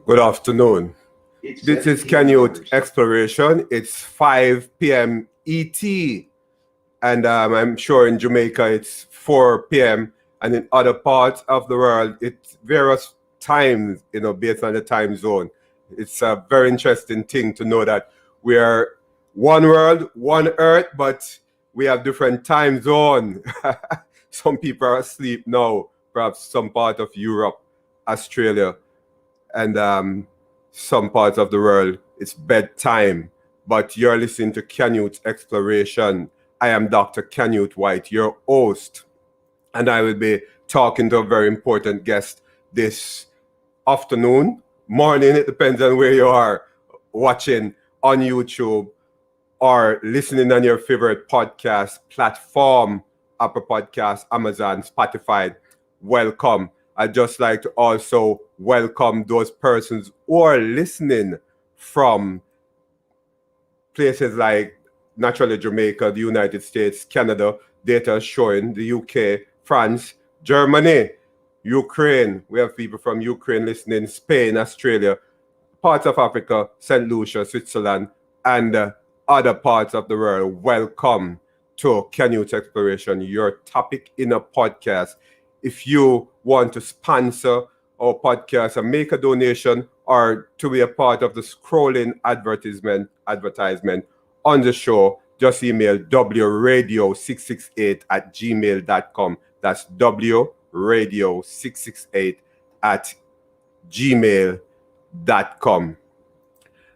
Good afternoon. This is Canute Exploration. It's 5 p.m. ET, and I'm sure in Jamaica it's 4 p.m. and in other parts of the world it's various times, based on the time zone. It's a very interesting thing to know that we are one world, one earth, but we have different time zone. Some people are asleep now, perhaps some part of Europe, Australia, and some parts of the world it's bedtime, but you're listening to Canute Exploration. I am Dr. Canute White, your host, and I will be talking to a very important guest this afternoon, morning. It depends on where you are watching on YouTube or listening on your favorite podcast platform, Apple Podcasts, Amazon, Spotify. Welcome. I'd just like to also welcome those persons who are listening from places like naturally Jamaica, the United States, Canada. Data showing the UK, France, Germany, Ukraine. We have people from Ukraine listening, Spain, Australia, parts of Africa, St. Lucia, Switzerland, and other parts of the world. Welcome to Canute Exploration, your topic in a podcast. If you want to sponsor our podcast and make a donation or to be a part of the scrolling advertisement on the show, just email wradio668@gmail.com. That's wradio668@gmail.com.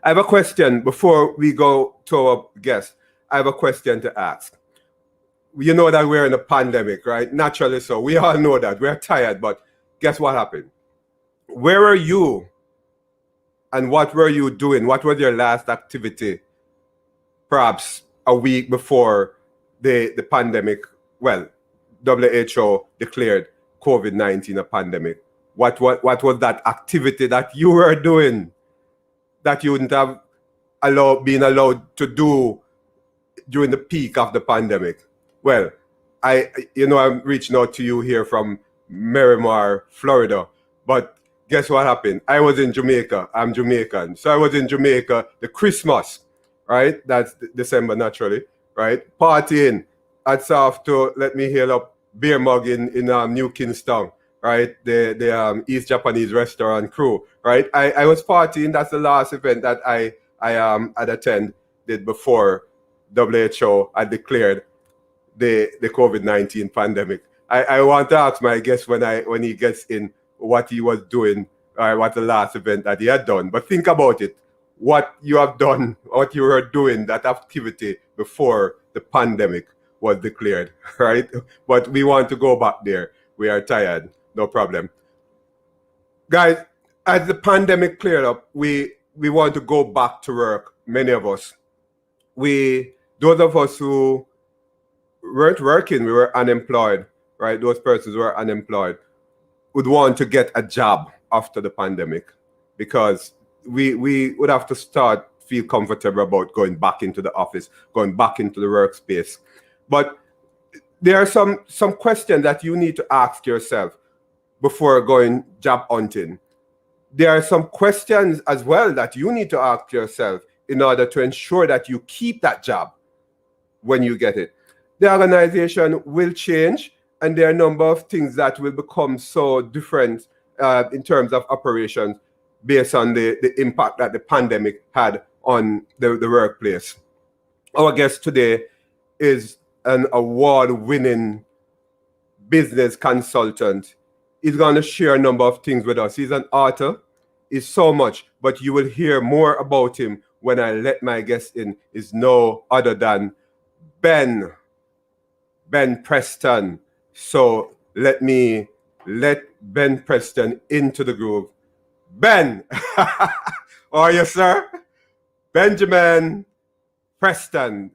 I have a question before we go to our guest. I have a question to ask. You know that we're in a pandemic, right? Naturally so. We all know that. We're tired, but guess what happened? Where are you? And what were you doing? What was your last activity? Perhaps a week before the pandemic, well, WHO declared COVID-19 a pandemic. What was that activity that you were doing that you wouldn't have been allowed to do during the peak of the pandemic? Well, I'm reaching out to you here from Miramar, Florida. But guess what happened? I was in Jamaica. I'm Jamaican. So I was in Jamaica, the Christmas, right? That's December, naturally, right? Partying. I'd have to let me hail up beer mug in New Kingston, right? The East Japanese restaurant crew, right? I was partying. That's the last event that I had attended before WHO had declared the COVID-19 pandemic. I want to ask my guest when he gets in what he was doing, or what the last event that he had done. But think about it, what you have done, what you were doing, that activity before the pandemic was declared, right? But we want to go back there. We are tired, no problem. Guys, as the pandemic cleared up, we want to go back to work, many of us. Those of us who weren't working, we were unemployed, right? Those persons who were unemployed would want to get a job after the pandemic, because we would have to feel comfortable about going back into the office, going back into the workspace. But there are some questions that you need to ask yourself before going job hunting. There are some questions as well that you need to ask yourself in order to ensure that you keep that job when you get it. The organization will change, and there are a number of things that will become so different in terms of operations based on the impact that the pandemic had on the workplace. Our guest today is an award-winning business consultant. He's going to share a number of things with us. He's an author. He's so much, but you will hear more about him when I let my guest in. Is no other than Ben Preston. So let Ben Preston into the groove. Ben, how are you, sir? Benjamin Preston.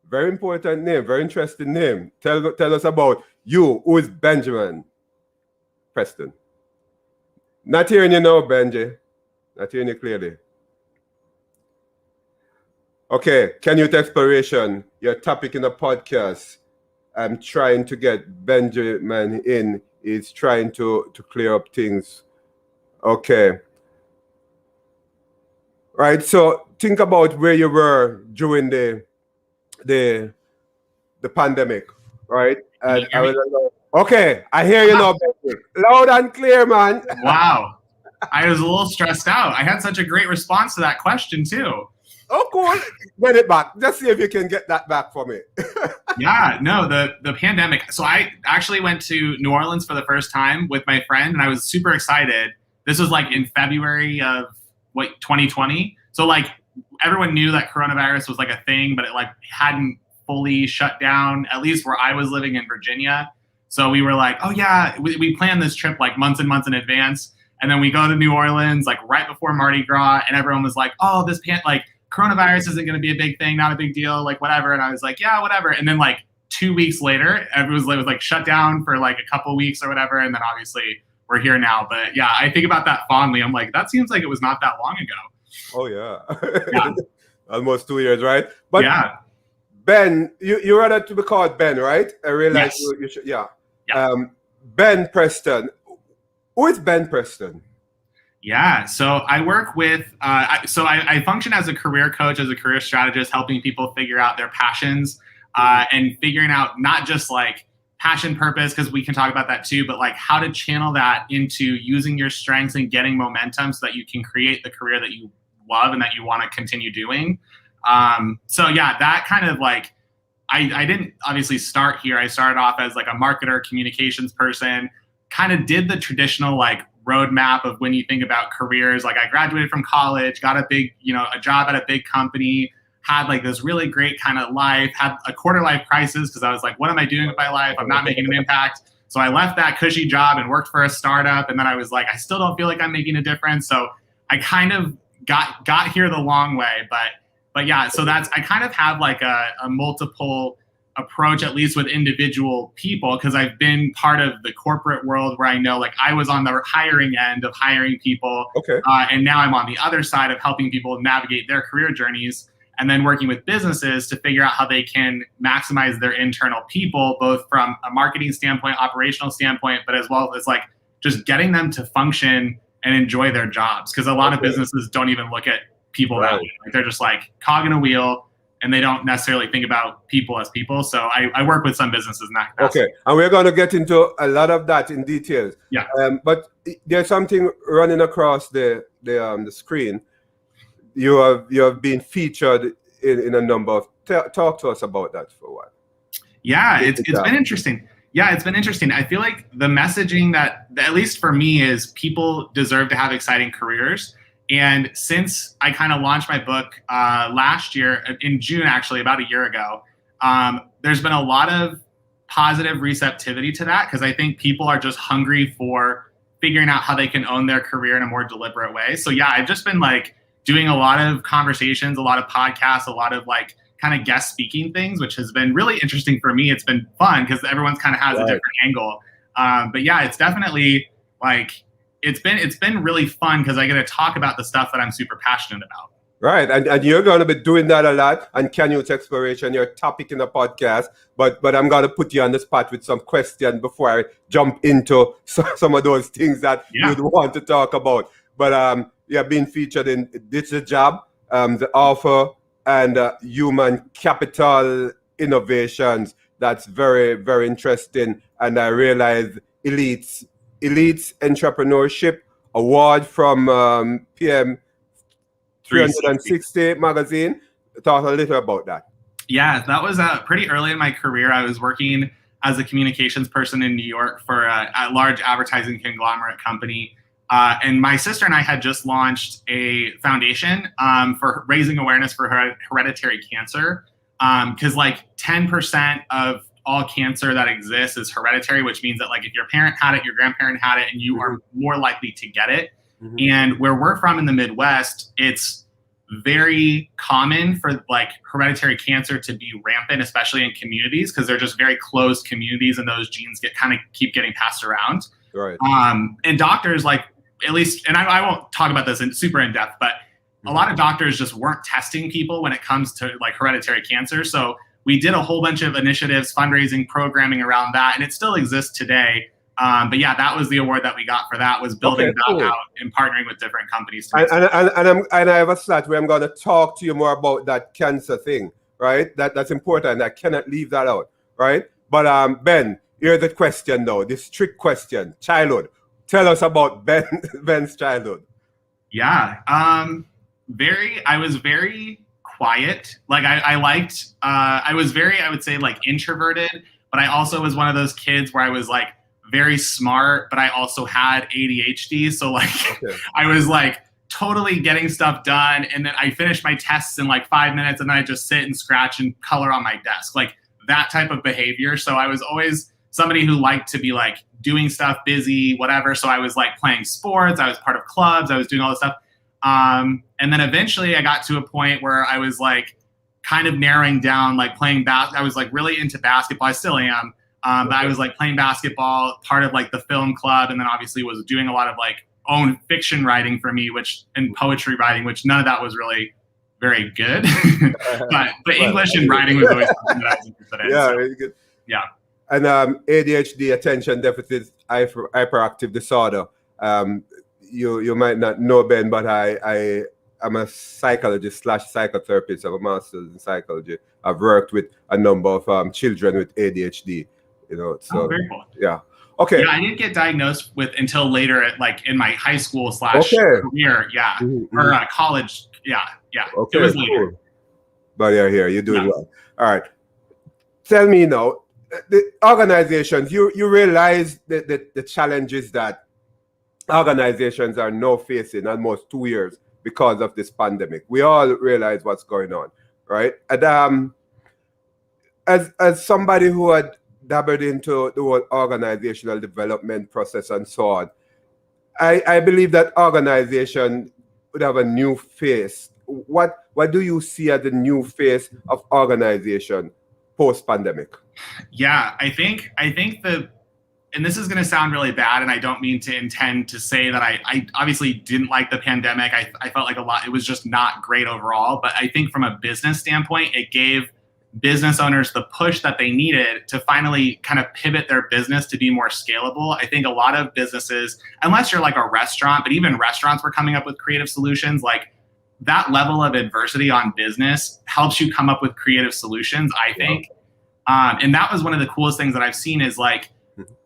Very important name, very interesting name. Tell us about you. Who is Benjamin Preston? Not hearing you now, Benji. Not hearing you clearly. Okay, Canute Exploration, your topic in the podcast. I'm trying to get Benjamin in. He's trying to clear up things. Okay. right? So think about where you were during the pandemic, right? Can you And hear me? okay, I hear you now, Benny. Loud and clear, man. Wow. I was a little stressed out. I had such a great response to that question too. Oh, cool. Get it back. Just see if you can get that back for me. Yeah, no, the pandemic. So I actually went to New Orleans for the first time with my friend, and I was super excited. This was like in February of 2020. So like everyone knew that coronavirus was like a thing, but it like hadn't fully shut down, at least where I was living in Virginia. So we were like, oh yeah, we planned this trip like months and months in advance. And then we go to New Orleans like right before Mardi Gras, and everyone was like, oh, like coronavirus isn't going to be a big thing, not a big deal, like whatever. And I was like, yeah, whatever. And then like 2 weeks later, everyone was like shut down for like a couple of weeks or whatever. And then obviously we're here now. But yeah, I think about that fondly. I'm like, that seems like it was not that long ago. Oh yeah. Almost 2 years, right? But yeah. Ben, you rather to be called Ben, right? I realize Yes. you should, yeah. Ben Preston. Who is Ben Preston? Yeah, so I work with, I function as a career coach, as a career strategist, helping people figure out their passions and figuring out not just like passion purpose, because we can talk about that too, but like how to channel that into using your strengths and getting momentum so that you can create the career that you love and that you want to continue doing. So yeah, that kind of like, I didn't obviously start here. I started off as like a marketer, communications person, kind of did the traditional like roadmap of when you think about careers. Like I graduated from college, got a job at a big company, had like this really great kind of life, had a quarter life crisis because I was like, what am I doing with my life? I'm not making an impact. So I left that cushy job and worked for a startup. And then I was like, I still don't feel like I'm making a difference. So I kind of got here the long way. But yeah, so I kind of have like a multiple approach, at least with individual people, because I've been part of the corporate world where I know like I was on the hiring end of hiring people. Okay. And now I'm on the other side of helping people navigate their career journeys, and then working with businesses to figure out how they can maximize their internal people, both from a marketing standpoint, operational standpoint, but as well as like just getting them to function and enjoy their jobs. Because a lot of businesses don't even look at people that way. Like they're just like cog in a wheel, and they don't necessarily think about people as people. So I work with some businesses in that capacity. Okay, and we're going to get into a lot of that in details. Yeah. But there's something running across the screen. You have been featured in a number of. Talk to us about that for a while. Yeah, it's been interesting. Yeah, it's been interesting. I feel like the messaging that, at least for me, is people deserve to have exciting careers. And since I kind of launched my book last year, in June, actually, about a year ago, there's been a lot of positive receptivity to that, because I think people are just hungry for figuring out how they can own their career in a more deliberate way. So yeah, I've just been like doing a lot of conversations, a lot of podcasts, a lot of like kind of guest speaking things, which has been really interesting for me. It's been fun because everyone's kind of has a different angle. But yeah, it's definitely like, it's been really fun because I get to talk about the stuff that I'm super passionate about. Right, and you're going to be doing that a lot, and Canute Exploration, your topic in the podcast. But I'm going to put you on the spot with some questions before I jump into some of those things that you'd want to talk about. But yeah, being featured in Ditch the Job, the Offer, and Human Capital Innovations. That's very, very interesting. And I realize Elites Entrepreneurship Award from PM 360 magazine. Talk a little about that. Yeah, that was pretty early in my career. I was working as a communications person in New York for a large advertising conglomerate company. And my sister and I had just launched a foundation for raising awareness for hereditary cancer. Because like 10% of all cancer that exists is hereditary, which means that like if your parent had it, your grandparent had it, and you are more likely to get it. And where we're from in the Midwest, it's very common for like hereditary cancer to be rampant, especially in communities, because they're just very closed communities, and those genes keep getting passed around. Right. And doctors, like, at least, and I won't talk about this super in depth, but a lot of doctors just weren't testing people when it comes to like hereditary cancer. So we did a whole bunch of initiatives, fundraising, programming around that, and it still exists today. But yeah, that was the award that we got for that, was building that cool. out and partnering with different companies. And I have a slot where I'm going to talk to you more about that cancer thing, right? That's important. I cannot leave that out, right? But Ben, here's the question now, this trick question, childhood. Tell us about Ben's childhood. Yeah, I was very quiet. Like I was very, I would say, like introverted, but I also was one of those kids where I was like very smart, but I also had ADHD. So like I was like totally getting stuff done, and then I finished my tests in like 5 minutes, and then I just sit and scratch and color on my desk, like that type of behavior. So I was always somebody who liked to be like doing stuff, busy, whatever. So I was like playing sports, I was part of clubs, I was doing all this stuff. And then eventually I got to a point where I was like kind of narrowing down, like playing I was like really into basketball. I still am. But I was like playing basketball, part of like the film club, and then obviously was doing a lot of like own fiction writing for me, and poetry writing, which none of that was really very good. but English and writing was always something that I was interested in. Yeah, very good. Yeah. And ADHD, attention deficit hyperactive disorder. You might not know, Ben, but I am a psychologist / psychotherapist. I have a master's in psychology. I've worked with a number of children with ADHD. So very cool. Yeah. Okay. Yeah, I didn't get diagnosed with until later, in my high school / career. Yeah. Mm-hmm. Or college. Yeah. Okay, it was later. Cool. But you're doing well. All right. Tell me now, the organizations, you realize the challenges that organizations are now facing almost 2 years because of this pandemic. We all realize what's going on, right? And as somebody who had dabbled into the whole organizational development process and so on, I believe that organization would have a new face. What do you see as the new face of organization post-pandemic? Yeah, I think and this is going to sound really bad, and I don't mean to intend to say that I obviously didn't like the pandemic. I felt like it was just not great overall. But I think from a business standpoint, it gave business owners the push that they needed to finally kind of pivot their business to be more scalable. I think a lot of businesses, unless you're like a restaurant, but even restaurants were coming up with creative solutions, like that level of adversity on business helps you come up with creative solutions, I think. And that was one of the coolest things that I've seen is like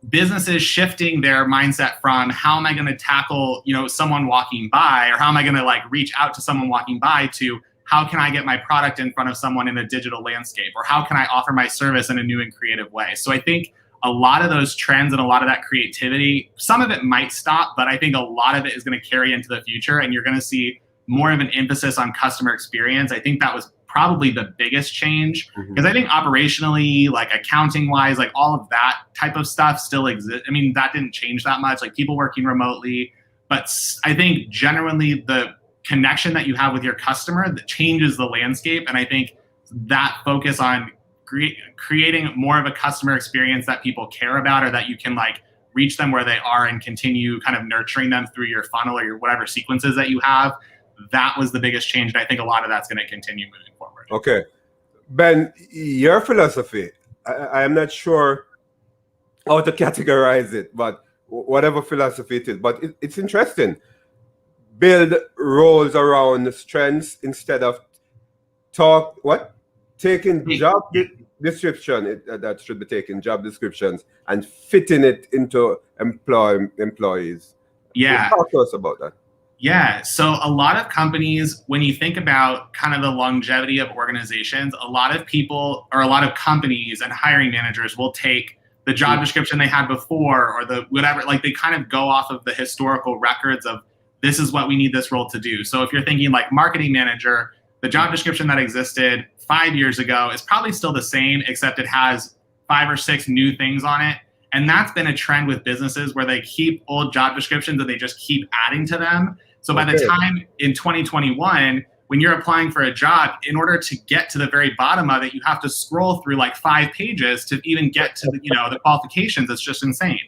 businesses shifting their mindset from how am I going to tackle, someone walking by, or how am I going to like reach out to someone walking by, to how can I get my product in front of someone in a digital landscape, or how can I offer my service in a new and creative way. So I think a lot of those trends and a lot of that creativity, some of it might stop, but I think a lot of it is going to carry into the future, and you're going to see more of an emphasis on customer experience. I think that was probably the biggest change, because I think operationally, like accounting wise, like all of that type of stuff still exists. I mean, that didn't change that much, like people working remotely, but I think generally the connection that you have with your customer that changes the landscape. And I think that focus on creating more of a customer experience that people care about, or that you can like reach them where they are and continue kind of nurturing them through your funnel or your whatever sequences that you have, that was the biggest change. And I think a lot of that's going to continue moving forward. Okay. Ben, your philosophy, I am not sure how to categorize it, but whatever philosophy it is, but it's interesting. Build roles around strengths instead of taking job description, that should be taking job descriptions and fitting it into employees. Yeah. Talk to us about that. Yeah. So a lot of companies, when you think about kind of the longevity of organizations, a lot of people or a lot of companies and hiring managers will take the job description they had before, or the whatever, like they kind of go off of the historical records of this is what we need this role to do. So if you're thinking like marketing manager, the job description that existed 5 years ago is probably still the same, except it has 5 or 6 new things on it. And that's been a trend with businesses where they keep old job descriptions and they just keep adding to them. So by the time in 2021, when you're applying for a job, in order to get to the very bottom of it, you have to scroll through like 5 pages to even get to the qualifications. It's just insane.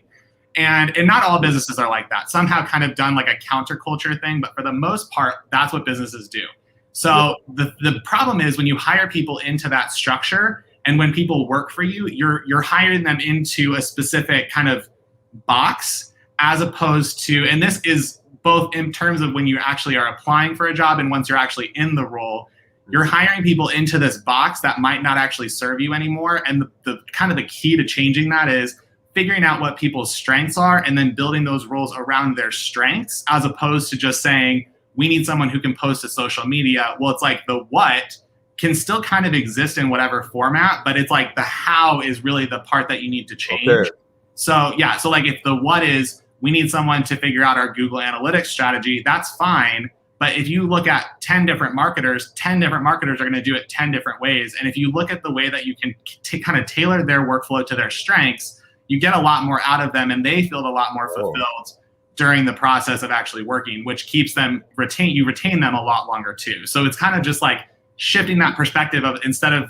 And not all businesses are like that. Some have kind of done like a counterculture thing, but for the most part, that's what businesses do. So the problem is when you hire people into that structure, and when people work for you, you're hiring them into a specific kind of box as opposed to, and this is both in terms of when you actually are applying for a job and once you're actually in the role, you're hiring people into this box that might not actually serve you anymore. And the kind of the key to changing that is figuring out what people's strengths are and then building those roles around their strengths, as opposed to just saying, we need someone who can post to social media. Well, it's like the what can still kind of exist in whatever format, but it's like the how is really the part that you need to change. Okay. So yeah, so like if the what is, we need someone to figure out our Google Analytics strategy, that's fine. But if you look at 10 different marketers are going to do it 10 different ways. And if you look at the way that you can kind of tailor their workflow to their strengths, you get a lot more out of them and they feel a lot more fulfilled during the process of actually working, which keeps them retain them a lot longer too. So it's kind of just like shifting that perspective of, instead of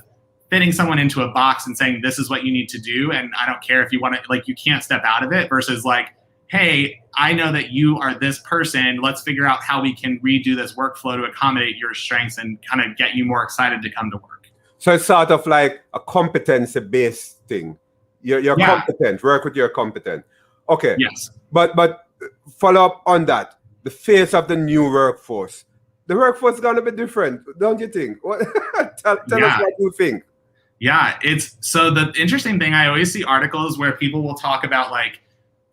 fitting someone into a box and saying, this is what you need to do, and I don't care if you want to, like, you can't step out of it, versus like, hey, I know that you are this person. Let's figure out how we can redo this workflow to accommodate your strengths and kind of get you more excited to come to work. So it's sort of like a competency-based thing. You're competent. Work with your competent. Okay. Yes. But follow up on that. The face of the new workforce. The workforce is going to be different, don't you think? Tell us what you think. Yeah, so the interesting thing, I always see articles where people will talk about like,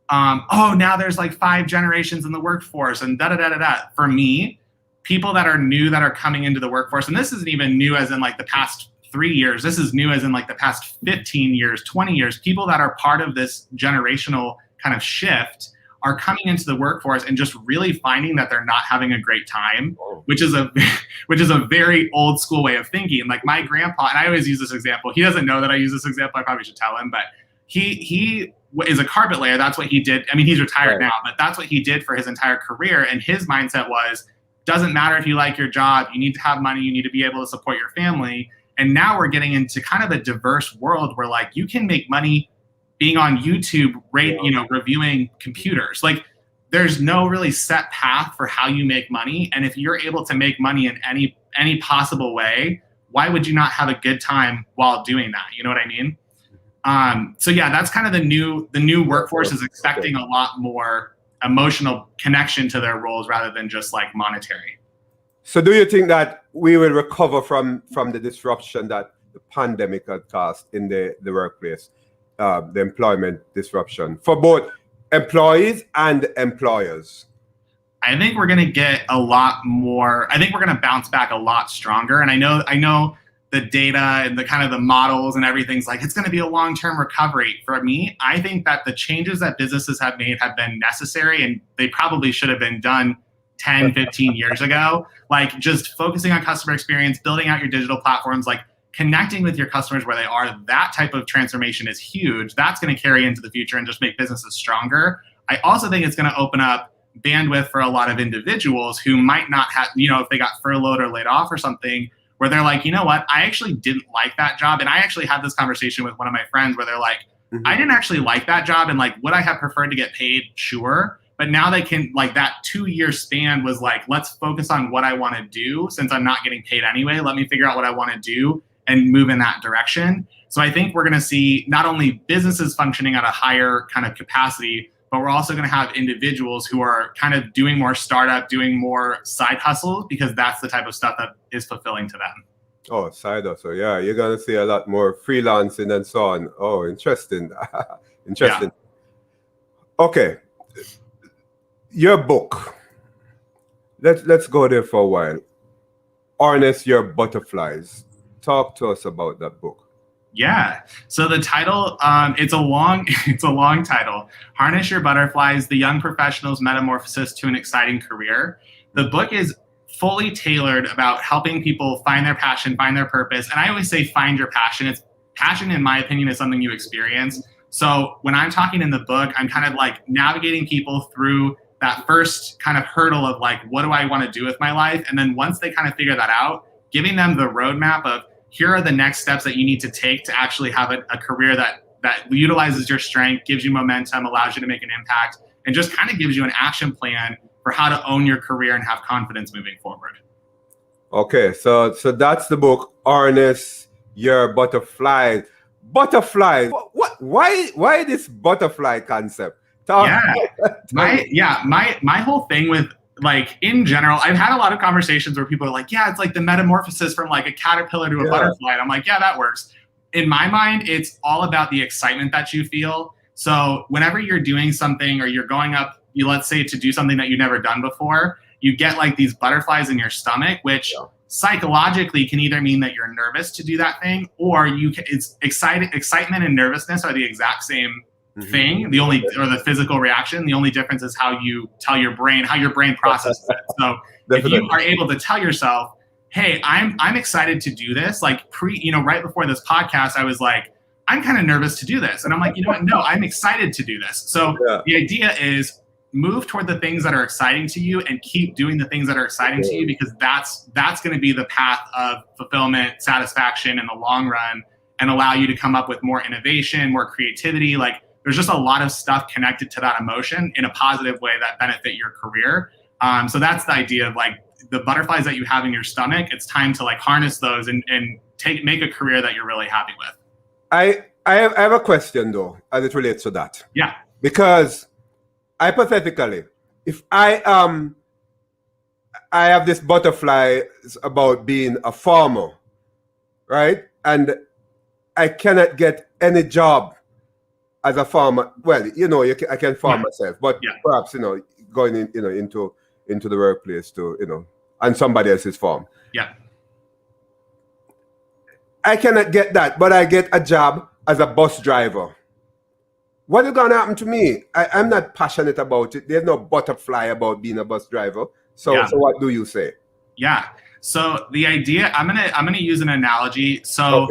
oh, now there's like 5 generations in the workforce and da-da-da-da-da. For me, people that are new that are coming into the workforce, and this isn't even new as in like the past 3 years, this is new as in like the past 15 years, 20 years, people that are part of this generational kind of shift are coming into the workforce and just really finding that they're not having a great time, which is a very old school way of thinking. Like my grandpa, and I always use this example, he doesn't know that I use this example, I probably should tell him, but he is a carpet layer. That's what he did. I mean, he's retired now, but that's what he did for his entire career. And his mindset was, doesn't matter if you like your job, you need to have money, you need to be able to support your family. And now we're getting into kind of a diverse world where like you can make money being on YouTube, reviewing computers. Like there's no really set path for how you make money. And if you're able to make money in any possible way, why would you not have a good time while doing that? You know what I mean? So yeah, that's kind of the new workforce is expecting a lot more emotional connection to their roles rather than just like monetary. So do you think that we will recover from the disruption that the pandemic had caused in the workplace, the employment disruption for both employees and employers? I think we're going to get a lot more. I think we're going to bounce back a lot stronger. And I know the data and the kind of the models and everything's like, it's going to be a long-term recovery. For me, I think that the changes that businesses have made have been necessary, and they probably should have been done 10, 15 years ago. Like just focusing on customer experience, building out your digital platforms, like connecting with your customers where they are, that type of transformation is huge. That's going to carry into the future and just make businesses stronger. I also think it's going to open up bandwidth for a lot of individuals who might not have, if they got furloughed or laid off or something, where they're like, you know what, I actually didn't like that job. And I actually had this conversation with one of my friends where they're like, I didn't actually like that job. And like, would I have preferred to get paid? Sure. But now they can, like that 2-year span was like, let's focus on what I want to do since I'm not getting paid anyway. Let me figure out what I want to do and move in that direction. So I think we're going to see not only businesses functioning at a higher kind of capacity, but we're also going to have individuals who are kind of doing more startup, doing more side hustles, because that's the type of stuff that is fulfilling to them. Oh, side hustle. Yeah, you're going to see a lot more freelancing and so on. Oh, interesting. Interesting. Yeah. Okay. Your book. Let's go there for a while. Harness Your Butterflies. Talk to us about that book. Yeah. So the title, it's a long title. Harness Your Butterflies: The Young Professional's Metamorphosis to an Exciting Career. The book is fully tailored about helping people find their passion, find their purpose. And I always say, find your passion. Passion, in my opinion, is something you experience. So when I'm talking in the book, I'm kind of like navigating people through that first kind of hurdle of like, what do I want to do with my life? And then once they kind of figure that out, giving them the roadmap of, here are the next steps that you need to take to actually have a career that utilizes your strength, gives you momentum, allows you to make an impact, and just kind of gives you an action plan for how to own your career and have confidence moving forward. Okay, so that's the book, Harness Your Butterflies. Butterflies. What? Why this butterfly concept? Yeah. My whole thing with, like, in general, I've had a lot of conversations where people are like, yeah, it's like the metamorphosis from like a caterpillar to a butterfly. And I'm like, yeah, that works. In my mind, it's all about the excitement that you feel. So whenever you're doing something or you're going up, let's say to do something that you've never done before, you get like these butterflies in your stomach, which psychologically can either mean that you're nervous to do that thing, or it's excitement and nervousness are the exact same thing. Or the physical reaction. The only difference is how you tell your brain, how your brain processes it. So if you are able to tell yourself, hey, I'm excited to do this, like right before this podcast, I was like, I'm kind of nervous to do this. And I'm like, you know what? No, I'm excited to do this. So the idea is move toward the things that are exciting to you and keep doing the things that are exciting to you, because that's going to be the path of fulfillment, satisfaction in the long run, and allow you to come up with more innovation, more creativity. Like, there's just a lot of stuff connected to that emotion in a positive way that benefit your career. So that's the idea of like the butterflies that you have in your stomach. It's time to like harness those and make a career that you're really happy with. I have a question though, as it relates to that. Yeah. Because hypothetically, if I have this butterfly about being a farmer, right? And I cannot get any job as a farmer. Well, I can farm myself, but perhaps, going in, into the workplace to, on somebody else's farm. Yeah. I cannot get that, but I get a job as a bus driver. What is going to happen to me? I'm not passionate about it. There's no butterfly about being a bus driver. So what do you say? Yeah. So the idea, I'm gonna use an analogy. So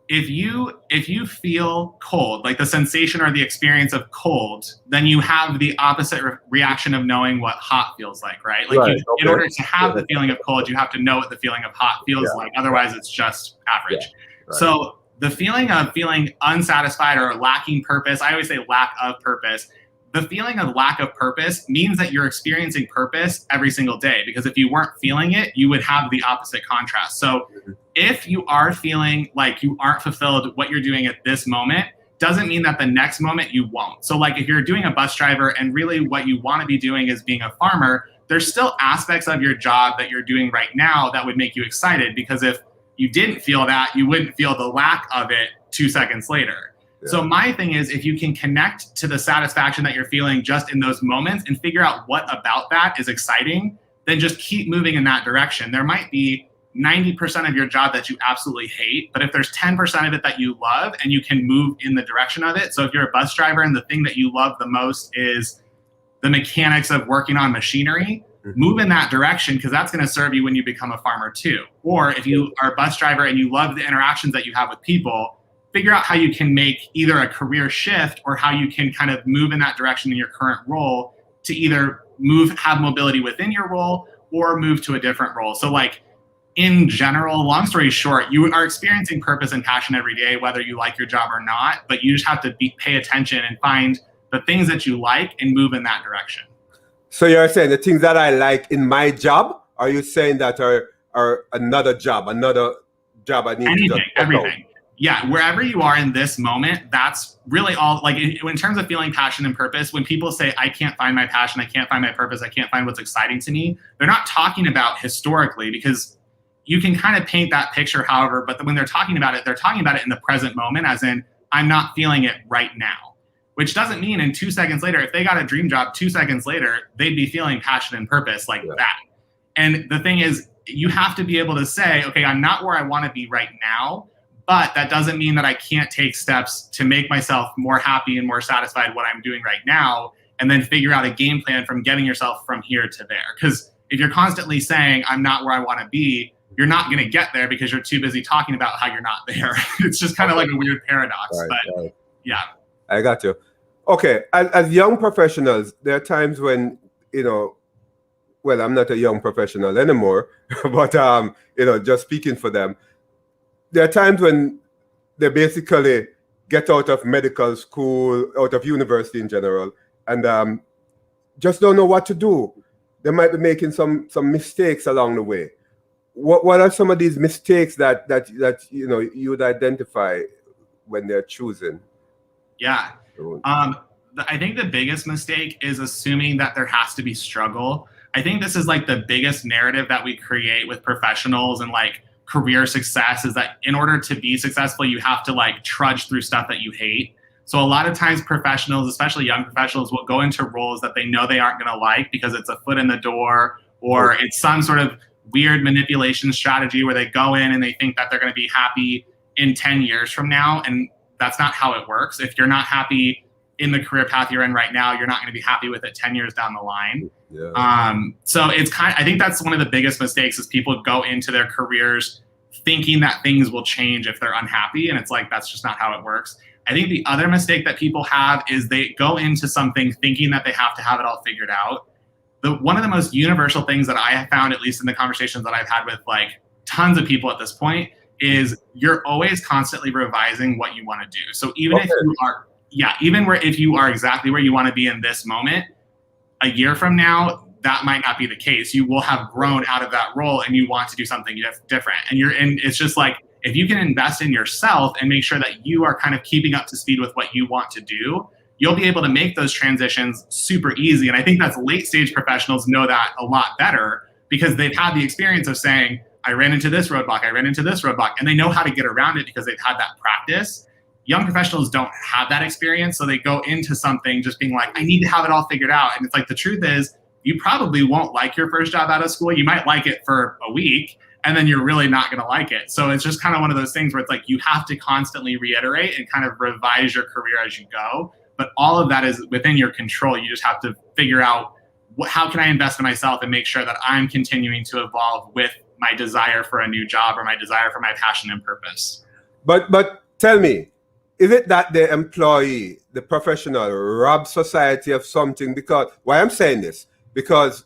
if you feel cold, like the sensation or the experience of cold, then you have the opposite reaction of knowing what hot feels like, right? Like in order to have the feeling of cold, you have to know what the feeling of hot feels like. Otherwise, it's just average. Yeah. Right. So the feeling of feeling unsatisfied or lacking purpose, I always say lack of purpose. The feeling of lack of purpose means that you're experiencing purpose every single day, because if you weren't feeling it, you would have the opposite contrast. So if you are feeling like you aren't fulfilled what you're doing at this moment, doesn't mean that the next moment you won't. So like if you're doing a bus driver and really what you want to be doing is being a farmer, there's still aspects of your job that you're doing right now that would make you excited, because if you didn't feel that, you wouldn't feel the lack of it 2 seconds later. Yeah. So my thing is, if you can connect to the satisfaction that you're feeling just in those moments and figure out what about that is exciting, then just keep moving in that direction. There might be 90% of your job that you absolutely hate, but if there's 10% of it that you love and you can move in the direction of it. So if you're a bus driver and the thing that you love the most is the mechanics of working on machinery, move in that direction, because that's going to serve you when you become a farmer too. Or if you are a bus driver and you love the interactions that you have with people, figure out how you can make either a career shift or how you can kind of move in that direction in your current role to either have mobility within your role or move to a different role. So like in general, long story short, you are experiencing purpose and passion every day, whether you like your job or not, but you just have to pay attention and find the things that you like and move in that direction. So you're saying the things that I like in my job, are you saying that are another job I need anything, to everything. Yeah, wherever you are in this moment, that's really all. Like in terms of feeling passion and purpose, when people say, I can't find my passion, I can't find my purpose, I can't find what's exciting to me, they're not talking about historically, because you can kind of paint that picture, however, but when they're talking about it, they're talking about it in the present moment, as in, I'm not feeling it right now. Which doesn't mean in 2 seconds later, if they got a dream job 2 seconds later, they'd be feeling passion and purpose like that. And the thing is, you have to be able to say, okay, I'm not where I want to be right now, but that doesn't mean that I can't take steps to make myself more happy and more satisfied what I'm doing right now, and then figure out a game plan from getting yourself from here to there. Because if you're constantly saying, I'm not where I want to be, you're not going to get there because you're too busy talking about how you're not there. It's just kind of like a weird paradox, yeah. I got you. Okay, as young professionals, there are times when, well, I'm not a young professional anymore, but, just speaking for them, there are times when they basically get out of medical school, out of university in general, and just don't know what to do. They might be making some mistakes along the way. What are some of these mistakes that you would identify when they're choosing? Yeah. I think the biggest mistake is assuming that there has to be struggle. I think this is like the biggest narrative that we create with professionals and like career success, is that in order to be successful, you have to like trudge through stuff that you hate. So a lot of times professionals, especially young professionals, will go into roles that they know they aren't going to like because it's a foot in the door, or it's some sort of weird manipulation strategy where they go in and they think that they're going to be happy in 10 years from now. And that's not how it works. If you're not happy in the career path you're in right now, you're not going to be happy with it 10 years down the line. Yeah. So it's I think that's one of the biggest mistakes, is people go into their careers thinking that things will change if they're unhappy. And it's like, that's just not how it works. I think the other mistake that people have is they go into something thinking that they have to have it all figured out. One of the most universal things that I have found, at least in the conversations that I've had with like tons of people at this point, is you're always constantly revising what you want to do. So even if you are, if you are exactly where you want to be in this moment, a year from now, that might not be the case. You will have grown out of that role and you want to do something different. And it's just like, if you can invest in yourself and make sure that you are kind of keeping up to speed with what you want to do, you'll be able to make those transitions super easy. And I think that's late stage professionals know that a lot better because they've had the experience of saying, I ran into this roadblock, I ran into this roadblock, and they know how to get around it because they've had that practice. Young professionals don't have that experience, so they go into something just being like, I need to have it all figured out. And it's like, the truth is, you probably won't like your first job out of school. You might like it for a week, and then you're really not going to like it. So it's just kind of one of those things where it's like, you have to constantly reiterate and kind of revise your career as you go. But all of that is within your control. You just have to figure out how can I invest in myself and make sure that I'm continuing to evolve with my desire for a new job or my desire for my passion and purpose. But tell me, is it that the employee, the professional, robs society of something? Because why I'm saying this, because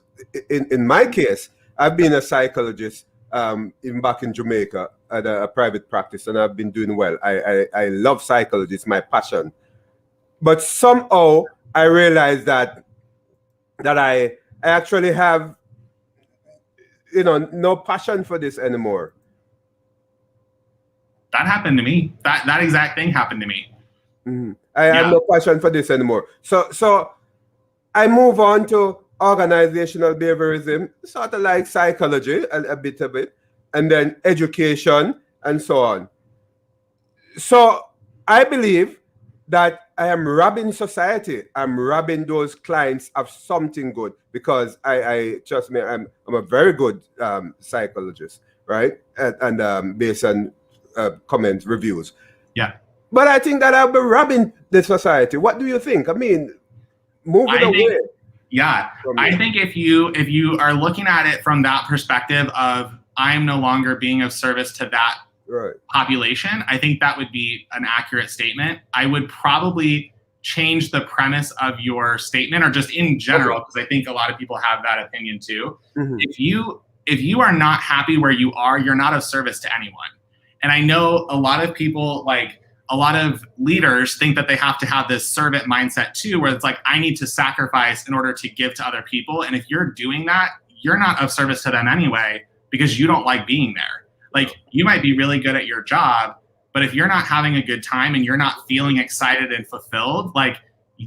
in my case, I've been a psychologist even back in Jamaica at a private practice, and I've been doing well. I love psychology, it's my passion. But somehow I realized that I actually have, no passion for this anymore. That happened to me. That exact thing happened to me. Mm-hmm. I have no passion for this anymore. So I move on to organizational behaviorism, sort of like psychology, a bit of it, and then education and so on. So I believe that I am robbing society. I'm robbing those clients of something good because I trust me, I'm a very good psychologist, right? And based on comments, reviews. Yeah. But I think that I'll be robbing the society. What do you think? I mean, moving away. Yeah, I think if you are looking at it from that perspective of I'm no longer being of service to that population, I think that would be an accurate statement. I would probably change the premise of your statement, or just in general, because I think a lot of people have that opinion too. Mm-hmm. If you are not happy where you are, you're not of service to anyone. And I know a lot of people, like a lot of leaders, think that they have to have this servant mindset too, where it's like, I need to sacrifice in order to give to other people. And if you're doing that, you're not of service to them anyway, because you don't like being there. Like, you might be really good at your job, but if you're not having a good time and you're not feeling excited and fulfilled, like,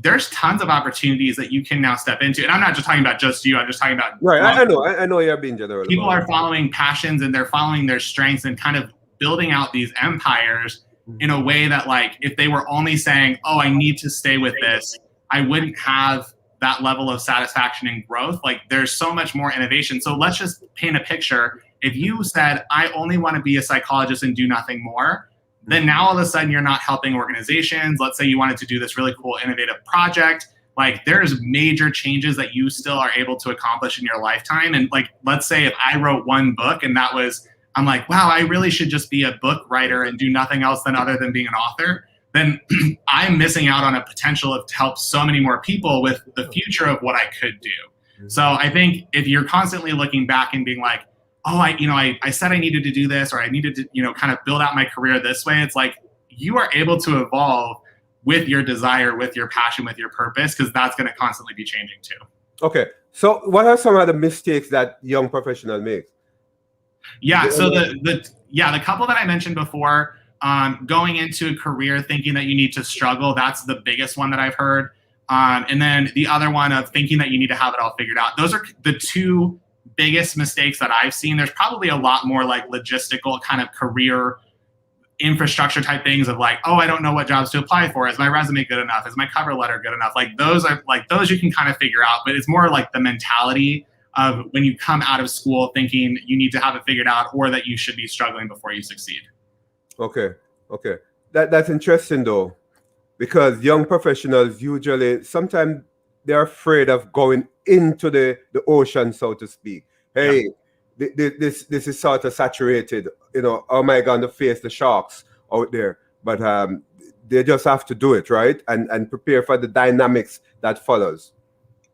there's tons of opportunities that you can now step into. And I'm not just talking about just you, I'm just talking about— Right, I know you're being general. People are following passions and they're following their strengths and kind of building out these empires in a way that, like, if they were only saying, oh, I need to stay with this, I wouldn't have that level of satisfaction and growth. Like, there's so much more innovation. So let's just paint a picture. If you said, I only want to be a psychologist and do nothing more, then now all of a sudden you're not helping organizations. Let's say you wanted to do this really cool, innovative project. Like, there's major changes that you still are able to accomplish in your lifetime. And like, let's say if I wrote one book and that was, I'm like, wow, I really should just be a book writer and do nothing else other than being an author, then I'm missing out on a potential to help so many more people with the future of what I could do. So I think if you're constantly looking back and being like, oh, I said I needed to do this, or I needed to, kind of build out my career this way, it's like you are able to evolve with your desire, with your passion, with your purpose, because that's going to constantly be changing too. Okay. So what are some of the mistakes that young professionals make? Yeah. So the couple that I mentioned before, going into a career thinking that you need to struggle, that's the biggest one that I've heard. And then the other one of thinking that you need to have it all figured out. Those are the two biggest mistakes that I've seen. There's probably a lot more like logistical kind of career infrastructure type things of like, oh, I don't know what jobs to apply for. Is my resume good enough? Is my cover letter good enough? Like those you can kind of figure out, but it's more like the mentality of when you come out of school thinking you need to have it figured out or that you should be struggling before you succeed. Okay. That's interesting though, because young professionals usually, sometimes they're afraid of going into the ocean, so to speak. Hey, this is sort of saturated. How am I going to face the sharks out there? But they just have to do it, right? And prepare for the dynamics that follows.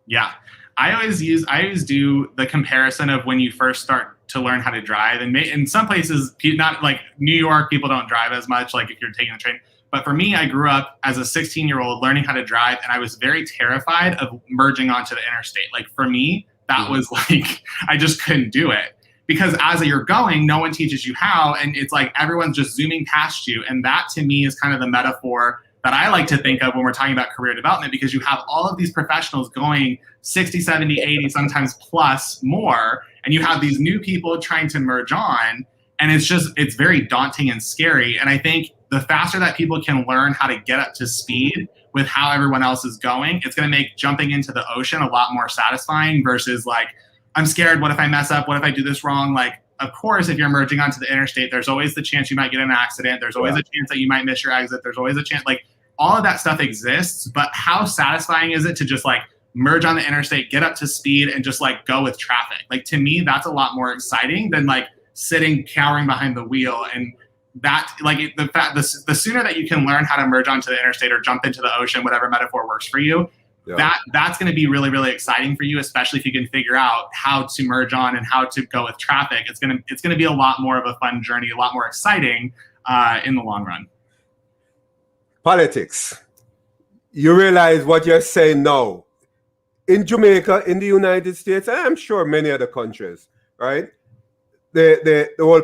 Yeah. I always do the comparison of when you first start to learn how to drive. And in some places, not like New York, people don't drive as much, like if you're taking the train. But for me, I grew up as a 16-year-old learning how to drive, and I was very terrified of merging onto the interstate. Like for me, that was like, I just couldn't do it. Because as you're going, no one teaches you how, and it's like everyone's just zooming past you. And that to me is kind of the metaphor that I like to think of when we're talking about career development, because you have all of these professionals going 60, 70, 80, sometimes plus more, and you have these new people trying to merge on, and it's very daunting and scary. And I think the faster that people can learn how to get up to speed with how everyone else is going, it's going to make jumping into the ocean a lot more satisfying versus like, I'm scared, what if I mess up? What if I do this wrong? Like, of course, if you're merging onto the interstate, there's always the chance you might get in an accident. There's always a chance that you might miss your exit. There's always a chance, like all of that stuff exists, but how satisfying is it to just like merge on the interstate, get up to speed and just like go with traffic? Like to me, that's a lot more exciting than like sitting cowering behind the wheel. And that like the sooner that you can learn how to merge onto the interstate or jump into the ocean, whatever metaphor works for you, that's going to be really, really exciting for you, especially if you can figure out how to merge on and how to go with traffic. It's going to be a lot more of a fun journey, a lot more exciting in the long run. Politics. You realize what you're saying now. In Jamaica, in the United States, and I'm sure many other countries, right? The whole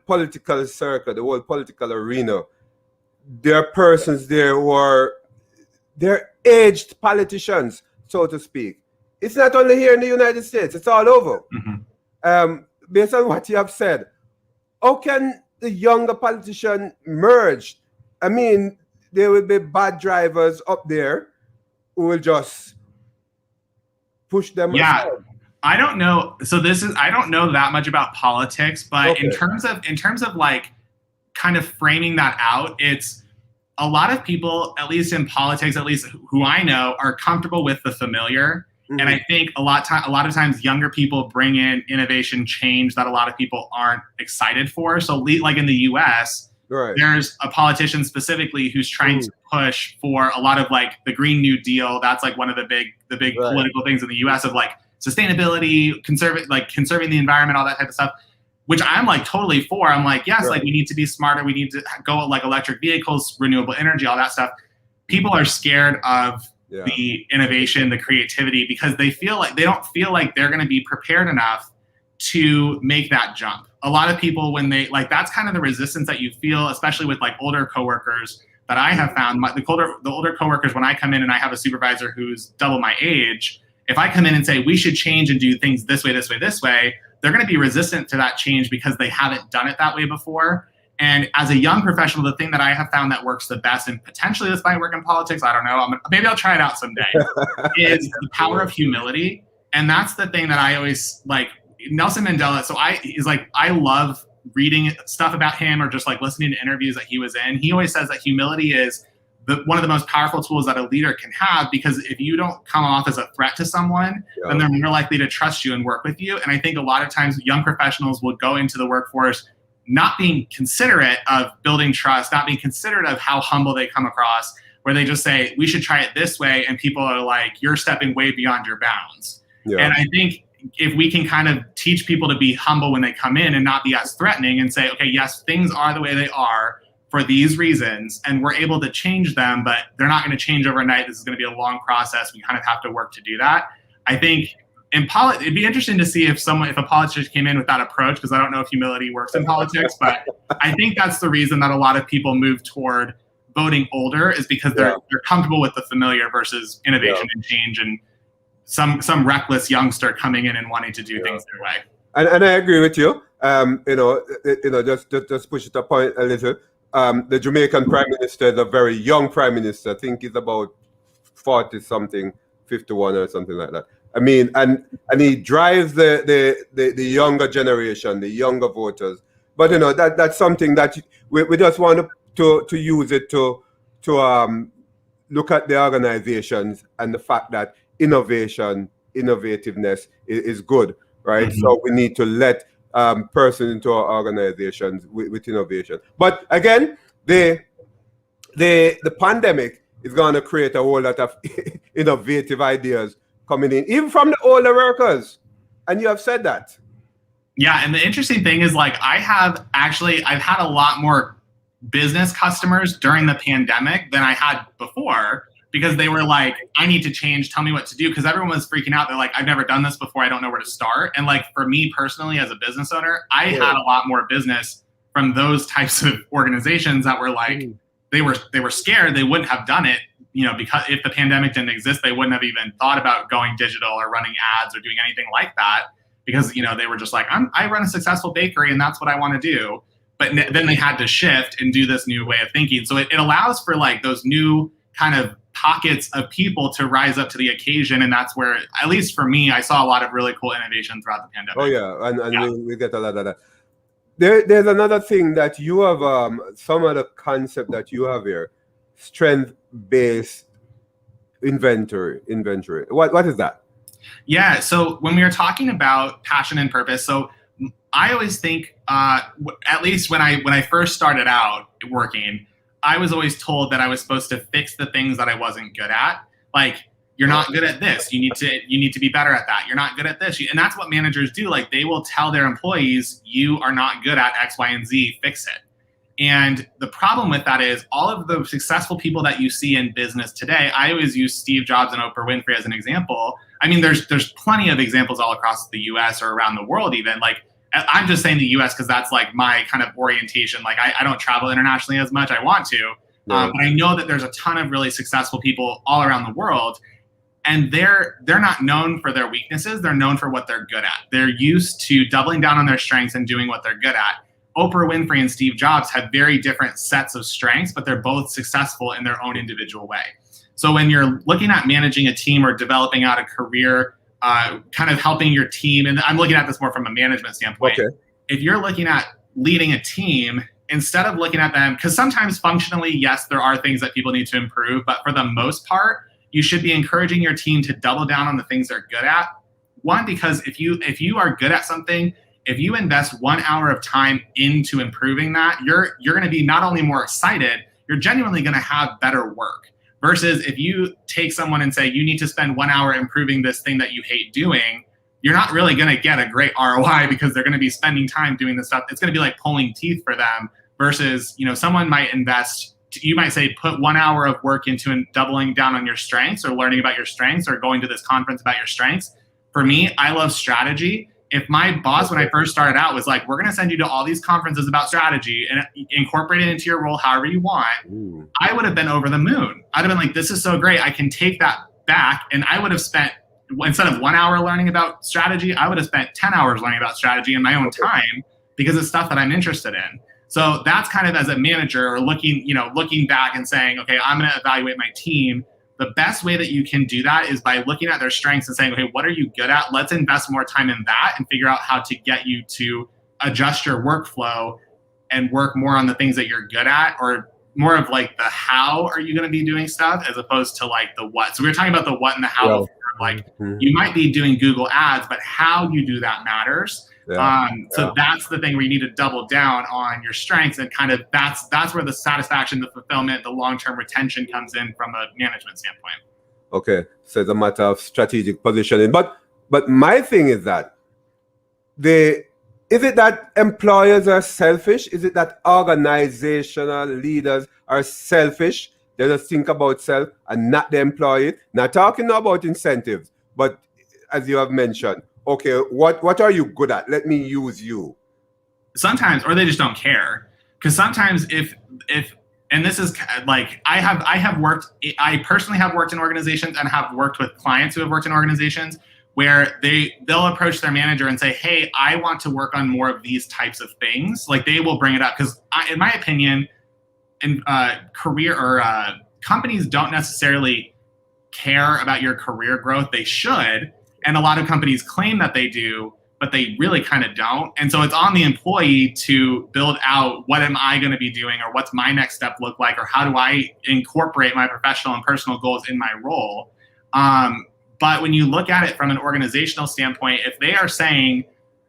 political circle, the whole political arena, there are persons there who they're aged politicians, so to speak. It's not only here in the United States, it's all over. Based on what you have said, how can the younger politician merge? I mean, there will be bad drivers up there who will just push them aside. I don't know. So I don't know that much about politics, but in terms of like kind of framing that out, it's a lot of people, at least in politics, at least who I know, are comfortable with the familiar. And I think a lot of times younger people bring in innovation, change that a lot of people aren't excited for. So like in the US, there's a politician specifically who's trying to push for a lot of like the Green New Deal. That's like one of the big political things in the US of like sustainability, conserving the environment, all that type of stuff, which I'm like totally for. I'm like, yes, like we need to be smarter. We need to go like electric vehicles, renewable energy, all that stuff. People are scared of the innovation, the creativity, because they don't feel like they're going to be prepared enough to make that jump. A lot of people, when they like, that's kind of the resistance that you feel, especially with like older coworkers that I have found. The older coworkers, when I come in and I have a supervisor who's double my age, if I come in and say we should change and do things this way, they're going to be resistant to that change because they haven't done it that way before. And as a young professional, the thing that I have found that works the best, and potentially this might work in politics, I don't know, maybe I'll try it out someday, is the power of humility. And that's the thing that I always like. Nelson Mandela, I love reading stuff about him or just like listening to interviews that he was in. He always says that humility is one of the most powerful tools that a leader can have, because if you don't come off as a threat to someone, then they're more likely to trust you and work with you. And I think a lot of times young professionals will go into the workforce not being considerate of building trust, not being considerate of how humble they come across, where they just say, we should try it this way. And people are like, you're stepping way beyond your bounds. And I think if we can kind of teach people to be humble when they come in and not be as threatening and say, okay, yes, things are the way they are for these reasons, and we're able to change them, but they're not going to change overnight. This is going to be a long process. We kind of have to work to do that. I think it'd be interesting to see if a politician came in with that approach, because I don't know if humility works in politics, but I think that's the reason that a lot of people move toward voting older is because they're comfortable with the familiar versus innovation and change, and some reckless youngster coming in and wanting to do things their way. And I agree with you. Just push it a point a little. The Jamaican Prime Minister is a very young Prime Minister. I think he's about 40 something, 51 or something like that. I mean, and he drives the younger generation, the younger voters. But that's something that we just want to use it to look at the organizations and the fact that innovativeness is good, right? Mm-hmm. So we need to let persons into our organizations with innovation. But again, the pandemic is going to create a whole lot of innovative ideas coming in, even from the older workers. And you have said that. Yeah, and the interesting thing is, like, I've had a lot more business customers during the pandemic than I had before, because they were like, I need to change, tell me what to do, because everyone was freaking out. They're like, I've never done this before, I don't know where to start. And like, for me personally as a business owner, I had a lot more business from those types of organizations that were like, they were scared, they wouldn't have done it, because if the pandemic didn't exist, they wouldn't have even thought about going digital or running ads or doing anything like that, because they were just like, I run a successful bakery and that's what I want to do. But then they had to shift and do this new way of thinking. So it allows for like those new kind of pockets of people to rise up to the occasion. And that's where, at least for me, I saw a lot of really cool innovation throughout the pandemic. Oh yeah, and we get a lot of that. There's another thing that you have, some of the concept that you have here, strength-based inventory. What is that? Yeah, so when we were talking about passion and purpose, so I always think, at least when I first started out working, I was always told that I was supposed to fix the things that I wasn't good at. Like, you're not good at this. You need to be better at that. You're not good at this. And that's what managers do. Like, they will tell their employees, you are not good at X, Y, and Z, fix it. And the problem with that is all of the successful people that you see in business today, I always use Steve Jobs and Oprah Winfrey as an example. I mean, there's plenty of examples all across the US or around the world even. Like, I'm just saying the US because that's like my kind of orientation. Like, I don't travel internationally as much. I want to. But I know that there's a ton of really successful people all around the world. And they're not known for their weaknesses. They're known for what they're good at. They're used to doubling down on their strengths and doing what they're good at. Oprah Winfrey and Steve Jobs have very different sets of strengths, but they're both successful in their own individual way. So when you're looking at managing a team or developing out a career, kind of helping your team, and I'm looking at this more from a management standpoint. Okay. If you're looking at leading a team, instead of looking at them, because sometimes functionally, yes, there are things that people need to improve, but for the most part, you should be encouraging your team to double down on the things they're good at. One, because if you are good at something, if you invest 1 hour of time into improving that, you're going to be not only more excited, you're genuinely going to have better work. Versus if you take someone and say, you need to spend 1 hour improving this thing that you hate doing, you're not really going to get a great ROI because they're going to be spending time doing this stuff. It's going to be like pulling teeth for them versus, someone might invest, you might say, put 1 hour of work into doubling down on your strengths or learning about your strengths or going to this conference about your strengths. For me, I love strategy. If my boss, when I first started out, was like, we're going to send you to all these conferences about strategy and incorporate it into your role however you want, I would have been over the moon. I'd have been like, this is so great. I can take that back. And I would have spent, instead of 1 hour learning about strategy, I would have spent 10 hours learning about strategy in my own time because it's stuff that I'm interested in. So that's kind of, as a manager, or looking back and saying, okay, I'm going to evaluate my team. The best way that you can do that is by looking at their strengths and saying, okay, what are you good at? Let's invest more time in that and figure out how to get you to adjust your workflow and work more on the things that you're good at, or more of like the how are you going to be doing stuff as opposed to like the what. So we were talking about the what and the how before. Like, you might be doing Google ads, but how you do that matters. So that's the thing where you need to double down on your strengths, and kind of that's where the satisfaction, the fulfillment, the long-term retention comes in from a management standpoint. Okay, so it's a matter of strategic positioning. But my thing is that is it that employers are selfish? Is it that organizational leaders are selfish? They just think about self and not the employee. Not talking about incentives, but as you have mentioned, okay, what are you good at? Let me use you. Sometimes, or they just don't care. Because sometimes if and this is like I personally have worked in organizations and have worked with clients who have worked in organizations where they'll approach their manager and say, hey, I want to work on more of these types of things. Like they will bring it up because in my opinion, in career or companies don't necessarily care about your career growth. They should. And a lot of companies claim that they do, but they really kind of don't. And so it's on the employee to build out what am I going to be doing or what's my next step look like or how do I incorporate my professional and personal goals in my role. But when you look at it from an organizational standpoint, if they are saying,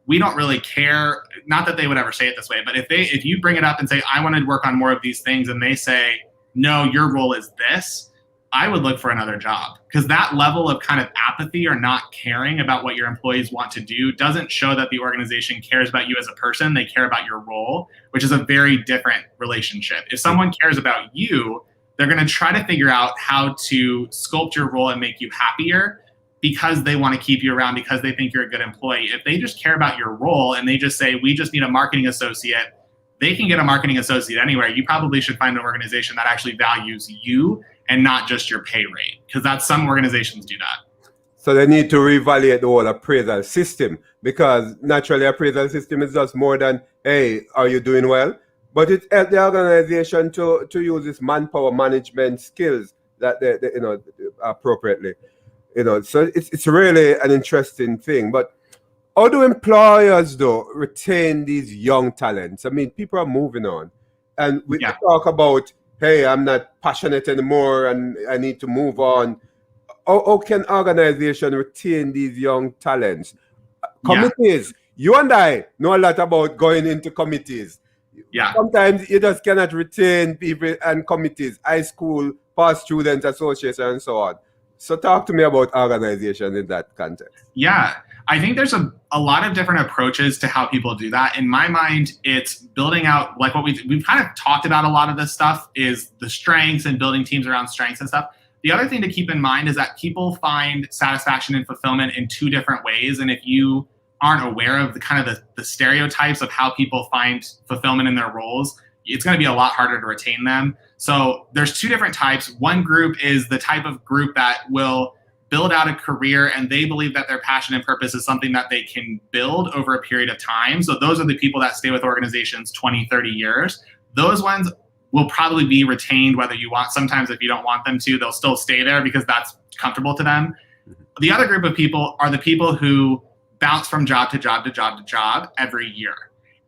we don't really care, not that they would ever say it this way, but if you bring it up and say, I want to work on more of these things, and they say, no, your role is this, I would look for another job, because that level of kind of apathy or not caring about what your employees want to do doesn't show that the organization cares about you as a person. They care about your role, which is a very different relationship. If someone cares about you, they're going to try to figure out how to sculpt your role and make you happier because they want to keep you around, because they think you're a good employee. If they just care about your role and they just say, we just need a marketing associate, they can get a marketing associate anywhere. You probably should find an organization that actually values you and not just your pay rate, because that's some organizations do that. So they need to reevaluate the whole appraisal system, because naturally appraisal system is just more than, hey, are you doing well? But it helps the organization to use this manpower management skills that they appropriately. So it's really an interesting thing. But how do employers, though, retain these young talents? I mean, people are moving on. And we talk about, hey, I'm not passionate anymore and I need to move on. How can organization retain these young talents? Committees. You and I know a lot about going into committees. Yeah. Sometimes you just cannot retain people and committees, high school, past students association, and so on. So talk to me about organizations in that context. Yeah, I think there's a lot of different approaches to how people do that. In my mind, it's building out, like what we've kind of talked about a lot of this stuff is the strengths and building teams around strengths and stuff. The other thing to keep in mind is that people find satisfaction and fulfillment in two different ways. And if you aren't aware of the stereotypes of how people find fulfillment in their roles, it's going to be a lot harder to retain them. So there's two different types. One group is the type of group that will build out a career and they believe that their passion and purpose is something that they can build over a period of time. So those are the people that stay with organizations 20, 30 years. Those ones will probably be retained whether you want. Sometimes if you don't want them to, they'll still stay there because that's comfortable to them. The other group of people are the people who bounce from job to job to job to job every year.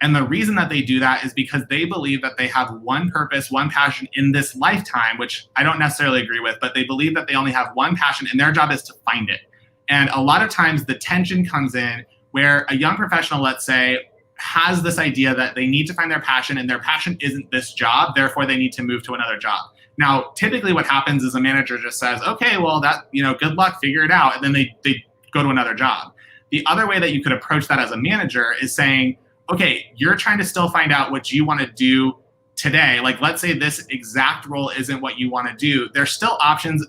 And the reason that they do that is because they believe that they have one purpose, one passion in this lifetime, which I don't necessarily agree with, but they believe that they only have one passion and their job is to find it. And a lot of times the tension comes in where a young professional, let's say, has this idea that they need to find their passion and their passion isn't this job, therefore they need to move to another job. Now, typically what happens is a manager just says, okay, well, good luck, figure it out. And then they go to another job. The other way that you could approach that as a manager is saying, okay, you're trying to still find out what you want to do today. Like, let's say this exact role isn't what you want to do. There's still options,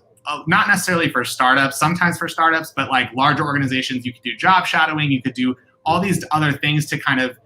not necessarily for startups, sometimes for startups, but like larger organizations, you could do job shadowing, you could do all these other things to kind of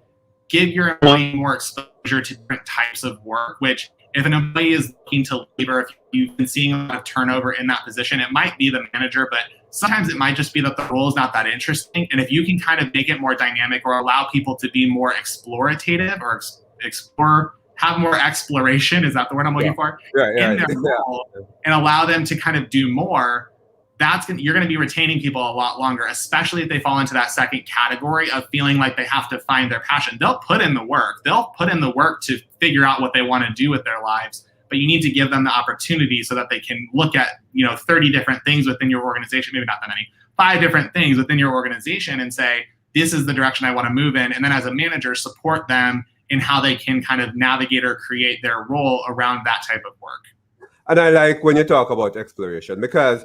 give your employee more exposure to different types of work, which if an employee is looking to leave or if you've been seeing a lot of turnover in that position, it might be the manager, but sometimes it might just be that the role is not that interesting. And if you can kind of make it more dynamic or allow people to be more explorative or explore, have more exploration, is that the word I'm looking for? In their role, and allow them to kind of do more, you're going to be retaining people a lot longer, especially if they fall into that second category of feeling like they have to find their passion. They'll put in the work. They'll put in the work to figure out what they want to do with their lives. But you need to give them the opportunity so that they can look at 30 different things within your organization, maybe not that many, 5 different things within your organization and say, this is the direction I want to move in. And then as a manager, support them in how they can kind of navigate or create their role around that type of work. And I like when you talk about exploration, because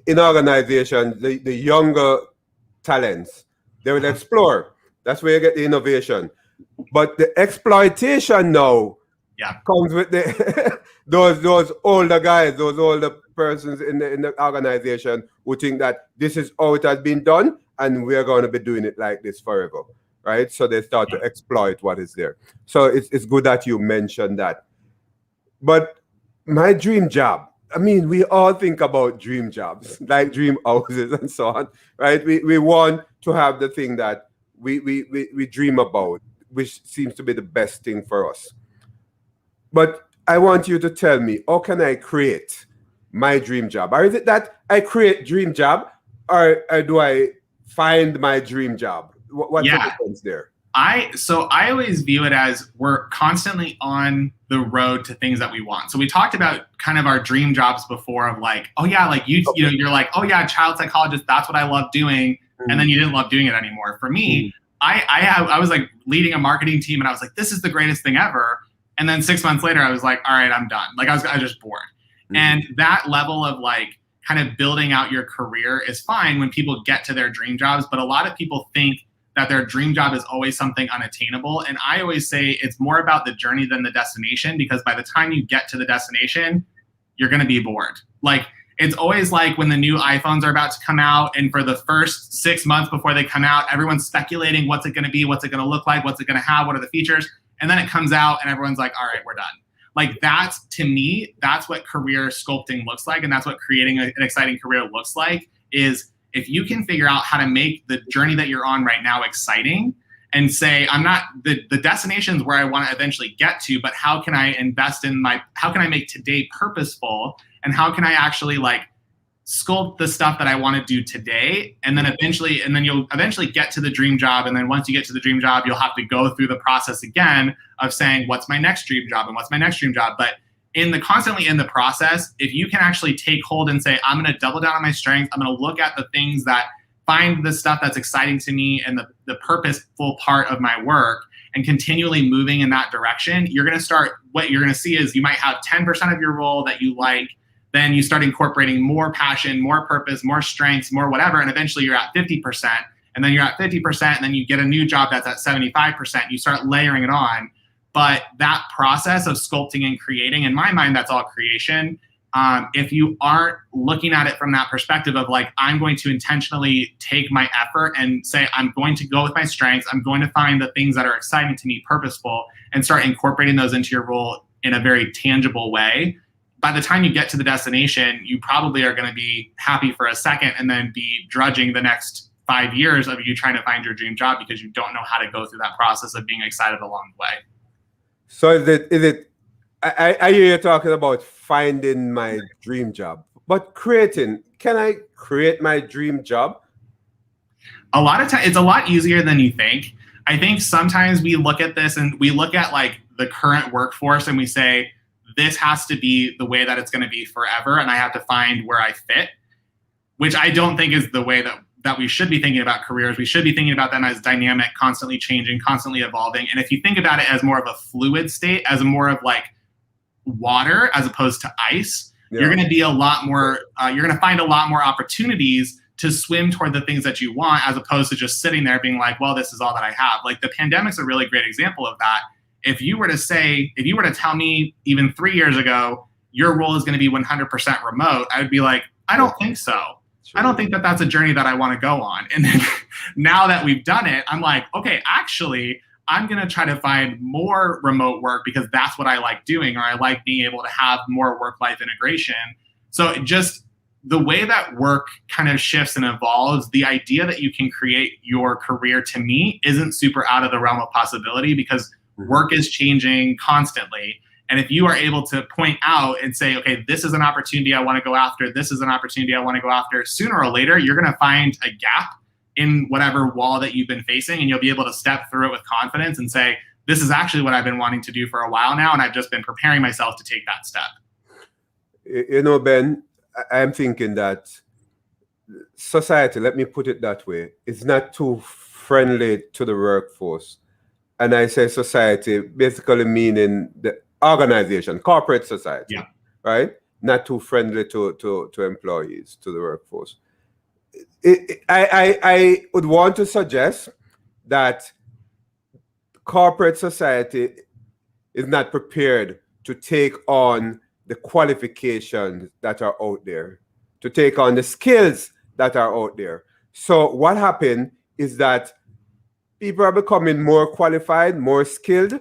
in organizations, the younger talents, they will explore. That's where you get the innovation. But the exploitation now comes with the those older guys, those older persons in the organization who think that this is how it has been done and we're going to be doing it like this forever, right? So they start to exploit what is there. So it's good that you mentioned that. But my dream job, I mean, we all think about dream jobs, like dream houses and so on, right? We want to have the thing that we dream about, which seems to be the best thing for us. But I want you to tell me, how can I create my dream job? Or is it that I create dream job, or do I find my dream job? What's the difference there? So I always view it as we're constantly on the road to things that we want. So we talked about kind of our dream jobs before of like, oh yeah, like you know, you're like, oh yeah, child psychologist, that's what I love doing. And then you didn't love doing it anymore. For me, I was like leading a marketing team and I was like, this is the greatest thing ever. And then 6 months later, I was like, all right, I'm done. Like I was just bored. And that level of like kind of building out your career is fine when people get to their dream jobs. But a lot of people think that their dream job is always something unattainable. And I always say it's more about the journey than the destination, because by the time you get to the destination, you're going to be bored. Like it's always like when the new iPhones are about to come out, and for the first 6 months before they come out, everyone's speculating what's it going to be, what's it going to look like, what's it going to have, what are the features? And then it comes out and everyone's like, all right, we're done. Like that's, to me, that's what career sculpting looks like. And that's what creating an exciting career looks like, is if you can figure out how to make the journey that you're on right now exciting and say, I'm not, the destination's where I want to eventually get to, but how can I invest in how can I make today purposeful? And how can I actually like sculpt the stuff that I want to do today? And then you'll eventually get to the dream job. And then once you get to the dream job, you'll have to go through the process again of saying, what's my next dream job and what's my next dream job? But constantly in the process, if you can actually take hold and say, I'm going to double down on my strengths, I'm going to look at the things that find the stuff that's exciting to me and the purposeful part of my work, and continually moving in that direction, you're going to start, what you're going to see is you might have 10% of your role that you like, then you start incorporating more passion, more purpose, more strengths, more whatever, and eventually you're at 50%, and then you're at 50%, and then you get a new job that's at 75%, you start layering it on. But that process of sculpting and creating, in my mind, that's all creation. If you aren't looking at it from that perspective of like, I'm going to intentionally take my effort and say, I'm going to go with my strengths, I'm going to find the things that are exciting to me, purposeful, and start incorporating those into your role in a very tangible way, by the time you get to the destination, you probably are going to be happy for a second and then be drudging the next 5 years of you trying to find your dream job because you don't know how to go through that process of being excited along the way. So I hear you talking about finding my dream job, but can I create my dream job? A lot of times, it's a lot easier than you think. I think sometimes we look at this and we look at like the current workforce and we say, this has to be the way that it's going to be forever, and I have to find where I fit, which I don't think is the way that we should be thinking about careers. We should be thinking about them as dynamic, constantly changing, constantly evolving. And if you think about it as more of a fluid state, as more of like water as opposed to ice, you're going to be a lot more, you're going to find a lot more opportunities to swim toward the things that you want, as opposed to just sitting there being like, well, this is all that I have. Like the pandemic's a really great example of that. If you were to tell me even 3 years ago, your role is going to be 100% remote, I would be like, I don't think so. I don't think that that's a journey that I want to go on. And then now that we've done it, I'm like, okay, actually, I'm going to try to find more remote work because that's what I like doing, or I like being able to have more work-life integration. So just the way that work kind of shifts and evolves, the idea that you can create your career, to me, isn't super out of the realm of possibility, because work is changing constantly. And if you are able to point out and say, okay, this is an opportunity I want to go after, this is an opportunity I want to go after, sooner or later, you're going to find a gap in whatever wall that you've been facing, and you'll be able to step through it with confidence and say, this is actually what I've been wanting to do for a while now, and I've just been preparing myself to take that step. You know, Ben, I'm thinking that society, let me put it that way, is not too friendly to the workforce. And I say society, basically meaning the organization, corporate society, right? Not too friendly to employees, to the workforce. I would want to suggest that corporate society is not prepared to take on the qualifications that are out there, to take on the skills that are out there. So what happened is that people are becoming more qualified, more skilled,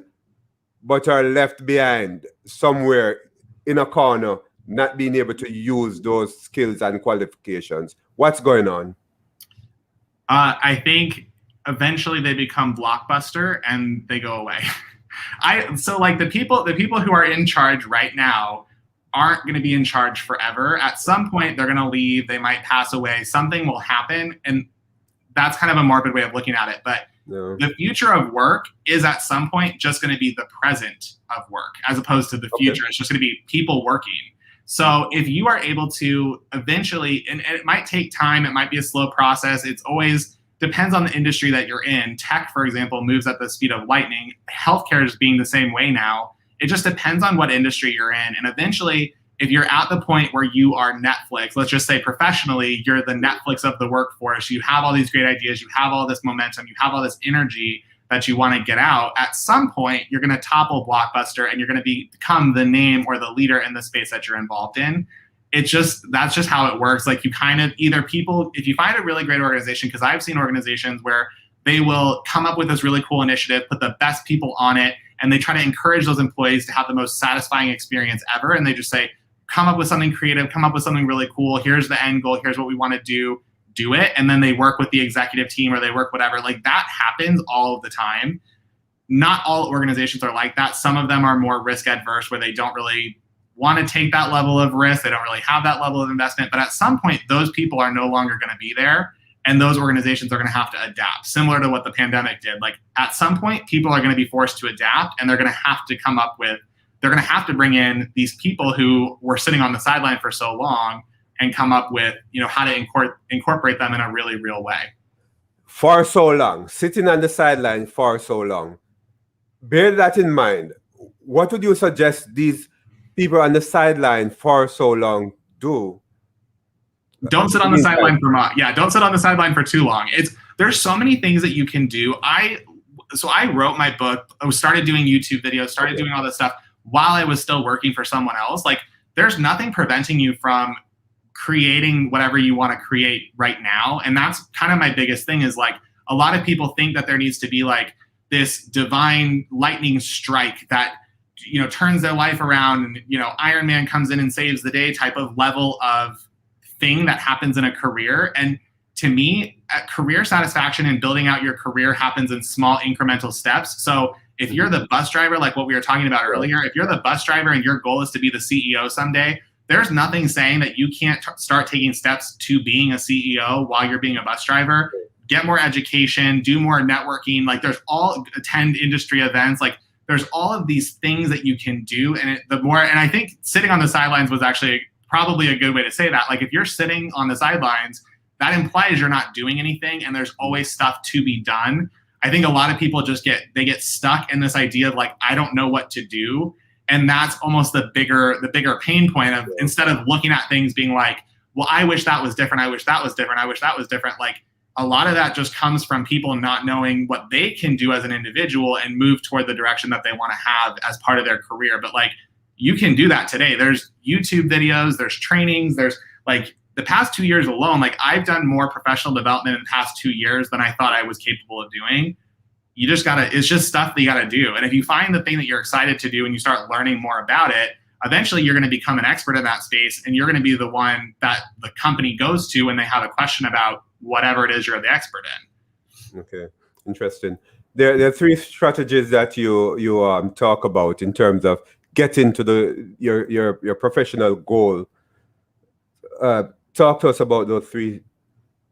but are left behind somewhere in a corner, not being able to use those skills and qualifications? What's going on? I think eventually they become blockbuster and they go away. So like the people who are in charge right now aren't going to be in charge forever. At some point, they're going to leave. They might pass away. Something will happen, and that's kind of a morbid way of looking at it. But the future of work is at some point just going to be the present of work, as opposed to the future. It's just going to be people working. So if you are able to eventually, and it might take time, it might be a slow process. It's always depends on the industry that you're in. Tech, for example, moves at the speed of lightning. Healthcare is being the same way now. It just depends on what industry you're in. And eventually, if you're at the point where you are Netflix, let's just say professionally, you're the Netflix of the workforce. You have all these great ideas. You have all this momentum. You have all this energy that you want to get out. At some point, you're going to topple Blockbuster and you're going to become the name or the leader in the space that you're involved in. That's just how it works. Like you kind of if you find a really great organization, because I've seen organizations where they will come up with this really cool initiative, put the best people on it, and they try to encourage those employees to have the most satisfying experience ever. And they just say, come up with something creative, come up with something really cool. Here's the end goal. Here's what we want to do it. And then they work with the executive team or they work whatever. Like that happens all of the time. Not all organizations are like that. Some of them are more risk adverse where they don't really want to take that level of risk. They don't really have that level of investment. But at some point, those people are no longer going to be there. And those organizations are going to have to adapt, similar to what the pandemic did. Like at some point, people are going to be forced to adapt and they're going to have to bring in these people who were sitting on the sideline for so long and come up with, how to incorporate them in a really real way. For so long, sitting on the sideline for so long. Bear that in mind. What would you suggest these people on the sideline for so long do? Don't sit on the sideline for much. Yeah, don't sit on the sideline for too long. There's so many things that you can do. I wrote my book. I started doing YouTube videos, started doing all this stuff while I was still working for someone else. Like there's nothing preventing you from creating whatever you want to create right now. And that's kind of my biggest thing is like a lot of people think that there needs to be like this divine lightning strike that turns their life around and Iron Man comes in and saves the day type of level of thing that happens in a career. And to me, career satisfaction and building out your career happens in small incremental steps. So if you're the bus driver, like what we were talking about earlier, if you're the bus driver and your goal is to be the CEO someday, there's nothing saying that you can't start taking steps to being a CEO while you're being a bus driver. Get more education, do more networking. Like attend industry events. Like there's all of these things that you can do. And I think sitting on the sidelines was actually probably a good way to say that. Like if you're sitting on the sidelines, that implies you're not doing anything and there's always stuff to be done. I think a lot of people get stuck in this idea of like, I don't know what to do. And that's almost the bigger pain point of instead of looking at things being like, well, I wish that was different. I wish that was different. I wish that was different. Like a lot of that just comes from people not knowing what they can do as an individual and move toward the direction that they want to have as part of their career. But like, you can do that today. There's YouTube videos, there's trainings, there's like the past 2 years alone, like I've done more professional development in the past 2 years than I thought I was capable of doing. It's just stuff that you got to do. And if you find the thing that you're excited to do and you start learning more about it, eventually you're going to become an expert in that space and you're going to be the one that the company goes to when they have a question about whatever it is you're the expert in. Okay, interesting. There are three strategies that you talk about in terms of getting to your professional goal. Talk to us about those three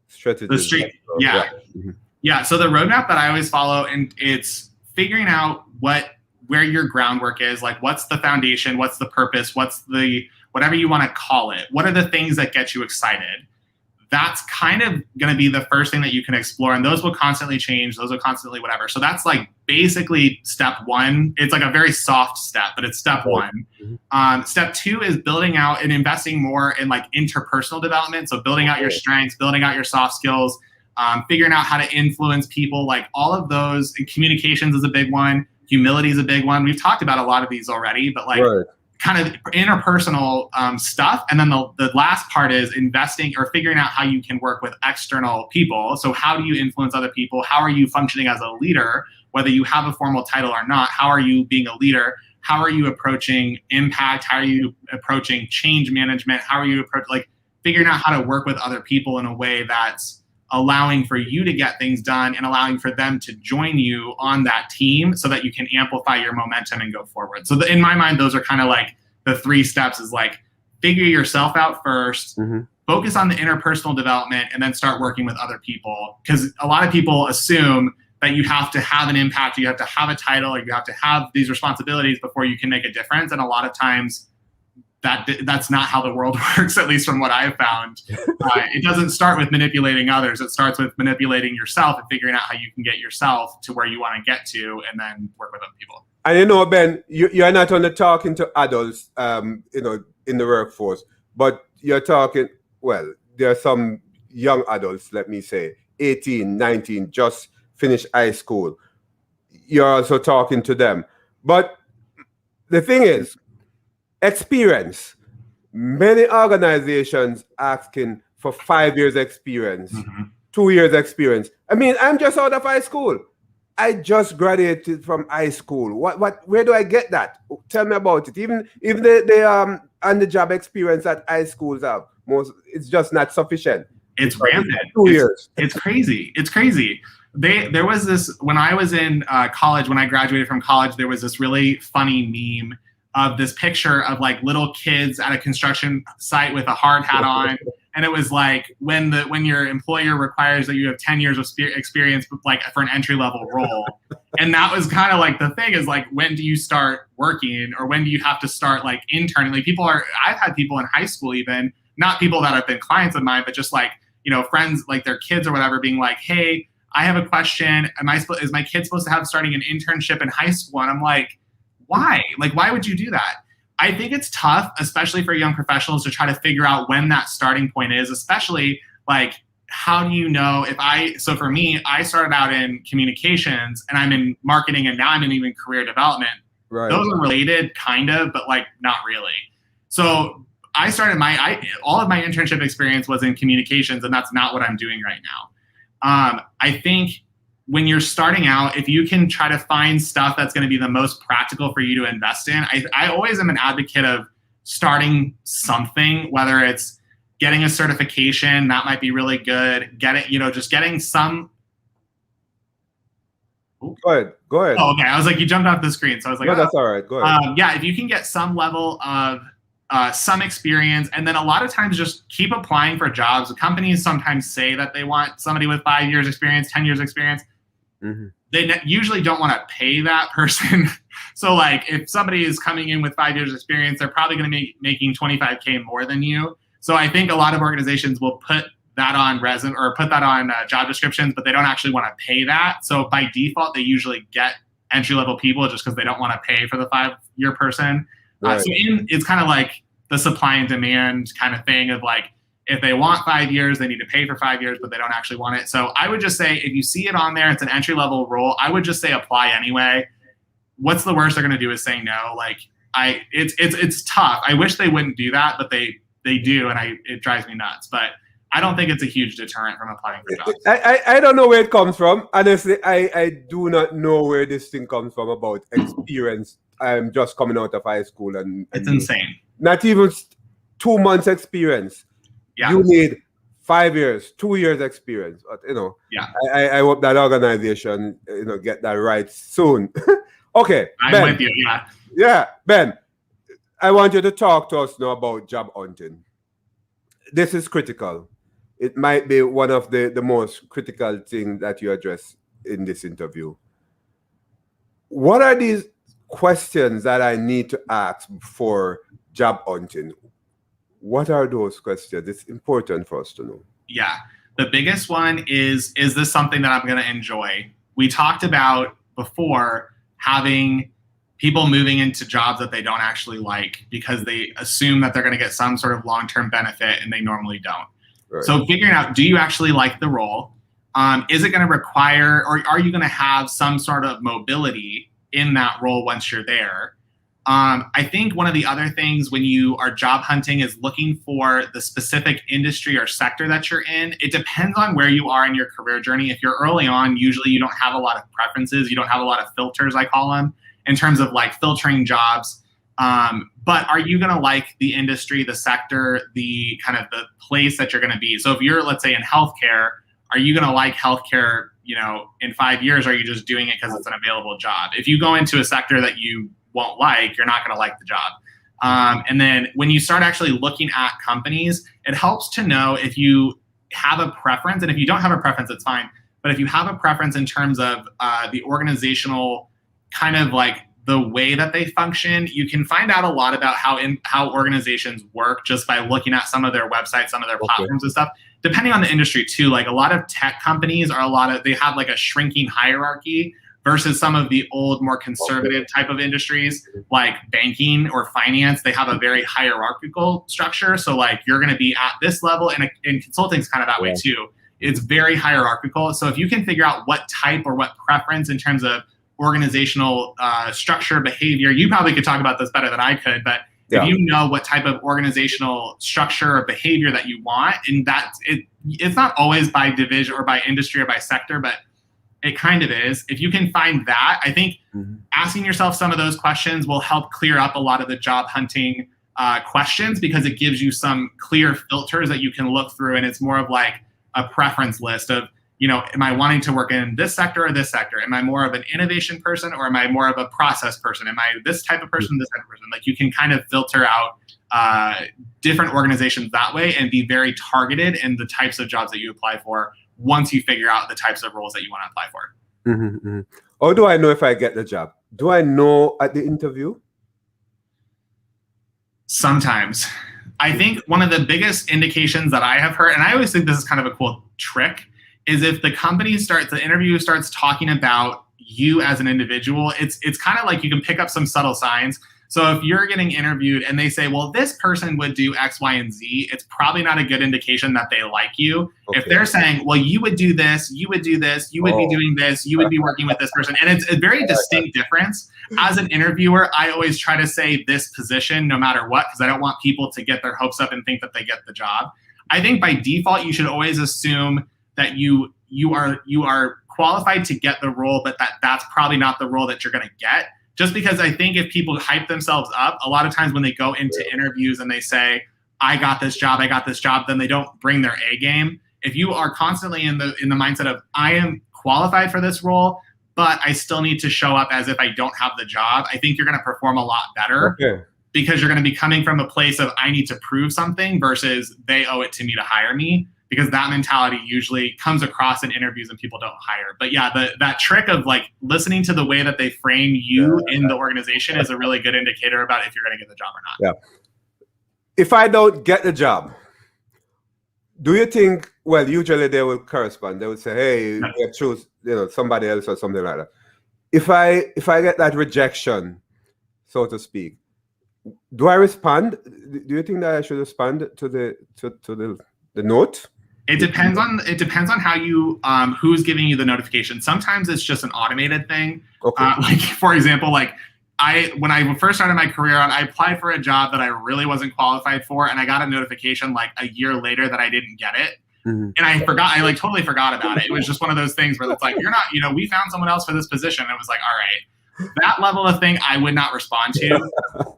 strategies. Yeah. Mm-hmm. Yeah. So the roadmap that I always follow, and it's figuring out where your groundwork is, like what's the foundation, what's the purpose, whatever you want to call it. What are the things that get you excited? That's kind of going to be the first thing that you can explore. And those will constantly change. Those will constantly whatever. So that's like basically step one. It's like a very soft step, but it's step one. Mm-hmm. Step two is building out and investing more in like interpersonal development. So building out your strengths, building out your soft skills, figuring out how to influence people, like all of those. And communications is a big one. Humility is a big one. We've talked about a lot of these already, but like kind of interpersonal stuff. And then the last part is investing or figuring out how you can work with external people. So how do you influence other people? How are you functioning as a leader, whether you have a formal title or not? How are you being a leader? how are you approaching impact? How are you approaching change management? How are you figuring out how to work with other people in a way that's allowing for you to get things done and allowing for them to join you on that team so that you can amplify your momentum and go forward. So in my mind, those are kind of like the 3 steps is like figure yourself out first, focus on the interpersonal development, and then start working with other people. Because a lot of people assume that you have to have an impact, you have to have a title, or you have to have these responsibilities before you can make a difference. And a lot of times that's not how the world works, at least from what I've found. It doesn't start with manipulating others. It starts with manipulating yourself and figuring out how you can get yourself to where you want to get to and then work with other people. And Ben, you're not only talking to adults, in the workforce, but you're talking, well, there are some young adults, let me say, 18, 19, just finished high school. You're also talking to them. But the thing is, experience. Many organizations asking for 5 years experience, 2 years experience. I mean, I'm just out of high school. I just graduated from high school. Where do I get that? Tell me about it. Even the on the job experience that high schools have, it's just not sufficient. It's rampant. 2 years. It's crazy. It's crazy. There was this when I was in college. When I graduated from college, there was this really funny meme of this picture of like little kids at a construction site with a hard hat on. And it was like when your employer requires that you have 10 years of experience like for an entry-level role. And that was kind of like the thing is like, when do you start working or when do you have to start like interning? Like I've had people in high school, even not people that have been clients of mine, but just like, friends, like their kids or whatever being like, hey, I have a question. Is my kid supposed to have starting an internship in high school? And I'm like, why? Like, why would you do that? I think it's tough, especially for young professionals, to try to figure out when that starting point is, especially like, how do you know so for me, I started out in communications and I'm in marketing and now I'm in even career development. Right. Those are related kind of, but like not really. So I started all of my internship experience was in communications and that's not what I'm doing right now. I think when you're starting out, if you can try to find stuff that's going to be the most practical for you to invest in, I always am an advocate of starting something, whether it's getting a certification, that might be really good. Just getting some. Ooh. Go ahead. Oh, okay. I was like, you jumped off the screen. So I was like, no, that's all right. Go ahead. Yeah, if you can get some level of some experience, and then a lot of times just keep applying for jobs. The companies sometimes say that they want somebody with 5 years experience, 10 years experience. They usually don't want to pay that person. So like if somebody is coming in with 5 years experience, they're probably going to be making 25K more than you. So I think a lot of organizations will put that on resume or put that on job descriptions, but they don't actually want to pay that. So by default, they usually get entry-level people just because they don't want to pay for the 5-year person. Right. It's kind of like the supply and demand kind of thing of like, if they want 5 years, they need to pay for 5 years, but they don't actually want it. So I would just say, if you see it on there, it's an entry-level role, I would just say apply anyway. What's the worst they're going to do is say no. Like it's tough. I wish they wouldn't do that, but they do, and it drives me nuts. But I don't think it's a huge deterrent from applying for jobs. I don't know where it comes from. Honestly, I do not know where this thing comes from about experience. I'm just coming out of high school and it's insane. Not even 2 months experience. Yeah. You need 5 years, 2 years experience. But, yeah. I hope that organization, get that right soon. Okay. I'm Ben, with you. Yeah. Yeah, Ben, I want you to talk to us now about job hunting. This is critical. It might be one of the most critical things that you address in this interview. What are these questions that I need to ask for job hunting? What are those questions? It's important for us to know. Yeah. The biggest one is this something that I'm going to enjoy? We talked about before having people moving into jobs that they don't actually like because they assume that they're going to get some sort of long-term benefit and they normally don't. Right. So figuring out, do you actually like the role? Is it going to require, or are you going to have some sort of mobility in that role once you're there? I think one of the other things when you are job hunting is looking for the specific industry or sector that you're in. It depends on where you are in your career journey. If you're early on, usually you don't have a lot of preferences. You don't have a lot of filters, I call them. in terms of like filtering jobs. But are you going to like the industry, the sector, the kind of the place that you're going to be? So if you're, let's say, in healthcare, are you going to like healthcare, in 5 years? Or are you just doing it because it's an available job? If you go into a sector that you won't like, you're not going to like the job. And then when you start actually looking at companies, it helps to know if you have a preference. And if you don't have a preference, it's fine. But if you have a preference in terms of the organizational kind of like the way that they function, you can find out a lot about how organizations work just by looking at some of their websites, some of their platforms and stuff. Depending on the industry too, like a lot of tech companies they have like a shrinking hierarchy versus some of the old, more conservative type of industries like banking or finance. They have a very hierarchical structure. So like you're going to be at this level, and consulting is kind of that way too. It's very hierarchical. So if you can figure out what type or what preference in terms of organizational structure, behavior, you probably could talk about this better than I could, but if you know what type of organizational structure or behavior that you want, and it's not always by division or by industry or by sector, but it kind of is. If you can find that, I think asking yourself some of those questions will help clear up a lot of the job hunting questions, because it gives you some clear filters that you can look through, and it's more of like a preference list of, am I wanting to work in this sector or this sector? Am I more of an innovation person, or am I more of a process person? Am I this type of person, this type of person? Like you can kind of filter out different organizations that way and be very targeted in the types of jobs that you apply for once you figure out the types of roles that you want to apply for. How do I know if I get the job? Do I know at the interview? Sometimes. I think one of the biggest indications that I have heard, and I always think this is kind of a cool trick, is if the interview starts talking about you as an individual, it's kind of like you can pick up some subtle signs. So if you're getting interviewed and they say, well, this person would do X, Y, and Z, it's probably not a good indication that they like you. Okay. If they're saying, well, you would do this, you would do this, you would be doing this, you would be working with this person, and it's a very distinct difference. As an interviewer, I always try to say this position no matter what, because I don't want people to get their hopes up and think that they get the job. I think by default, you should always assume that you are qualified to get the role, but that's probably not the role that you're going to get. Just because I think if people hype themselves up, a lot of times when they go into interviews and they say, I got this job, then they don't bring their A game. If you are constantly in the mindset of, I am qualified for this role, but I still need to show up as if I don't have the job, I think you're going to perform a lot better. Okay. Because you're going to be coming from a place of, I need to prove something versus they owe it to me to hire me. Because that mentality usually comes across in interviews and people don't hire. But yeah, that trick of like listening to the way that they frame you in the organization is a really good indicator about if you're going to get the job or not. Yeah. If I don't get the job, do you think, well, usually they will correspond. They will say, hey, we choose, somebody else or something like that. If I get that rejection, so to speak, do I respond? Do you think that I should respond to the note? It depends on how you who's giving you the notification. Sometimes it's just an automated thing. Okay. Like for example, when I first started my career, I applied for a job that I really wasn't qualified for, and I got a notification like a year later that I didn't get it. And I totally forgot about it. It was just one of those things where it's like, you're not, we found someone else for this position. It was like, all right. That level of thing I would not respond to.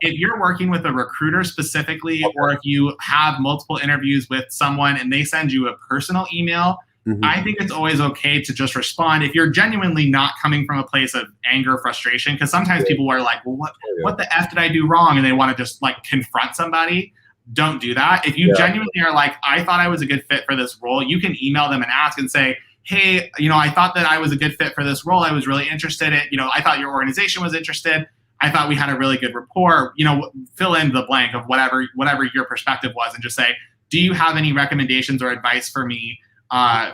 If you're working with a recruiter specifically, or if you have multiple interviews with someone and they send you a personal email, I think it's always okay to just respond if you're genuinely not coming from a place of anger, frustration, because sometimes people are like, well, what the F did I do wrong? And they want to just like confront somebody. Don't do that. If you genuinely are like, I thought I was a good fit for this role, you can email them and ask and say, hey, I thought that I was a good fit for this role. I was really interested in, I thought your organization was interested. I thought we had a really good rapport. Fill in the blank of whatever your perspective was, and just say, do you have any recommendations or advice for me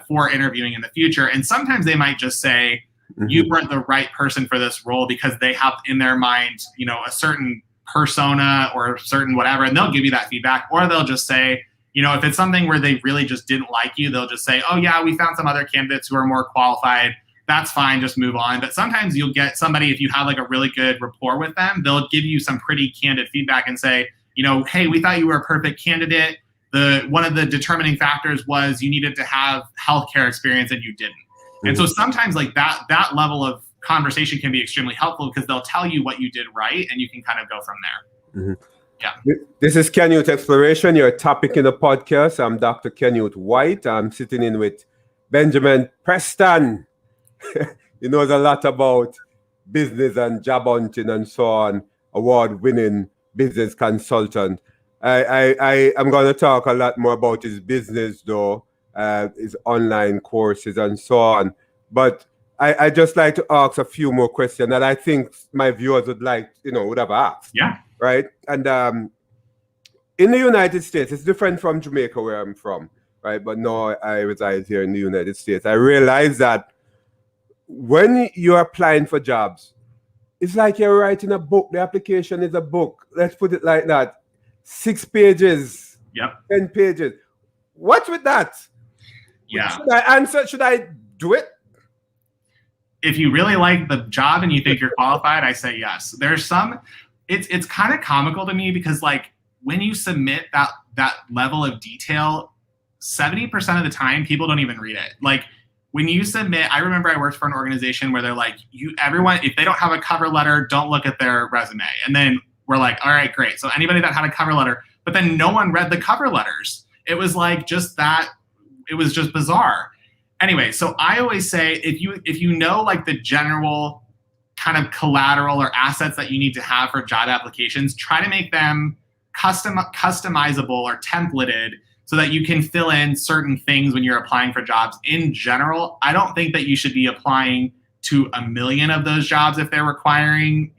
for interviewing in the future? And sometimes they might just say, you weren't the right person for this role because they have in their mind, a certain persona or a certain whatever, and they'll give you that feedback. Or they'll just say, if it's something where they really just didn't like you, they'll just say, oh yeah, we found some other candidates who are more qualified. That's fine, just move on. But sometimes you'll get somebody, if you have like a really good rapport with them, they'll give you some pretty candid feedback and say, hey, we thought you were a perfect candidate. One of the determining factors was you needed to have healthcare experience and you didn't. And so sometimes like that level of conversation can be extremely helpful because they'll tell you what you did right and you can kind of go from there. Mhm. Yeah. This is Canute Exploration, your topic in the podcast. I'm Dr. Canute White. I'm sitting in with Benjamin Preston. He knows a lot about business and job hunting and so on, award-winning business consultant. I'm going to talk a lot more about his business, though, his online courses and so on. But I just like to ask a few more questions that I think my viewers would have asked. Yeah. Right. And in the United States, it's different from Jamaica, where I'm from. Right. But now I reside here in the United States. I realize that when you're applying for jobs, it's like you're writing a book. The application is a book. Let's put it like that. 6 pages. Yep. 10 pages. What's with that? Yeah. Should I answer? Should I do it? If you really like the job and you think you're qualified, I say yes. There's some, it's kind of comical to me because like when you submit that level of detail, 70% of the time people don't even read it. Like when you submit, I remember I worked for an organization where they're like, everyone, if they don't have a cover letter, don't look at their resume. And then we're like, all right, great. So anybody that had a cover letter, but then no one read the cover letters. It was like just that, it was just bizarre. Anyway, so I always say if you know like the general kind of collateral or assets that you need to have for job applications, try to make them customizable or templated so that you can fill in certain things when you're applying for jobs. In general, I don't think that you should be applying to 1 million of those jobs if they're requiring,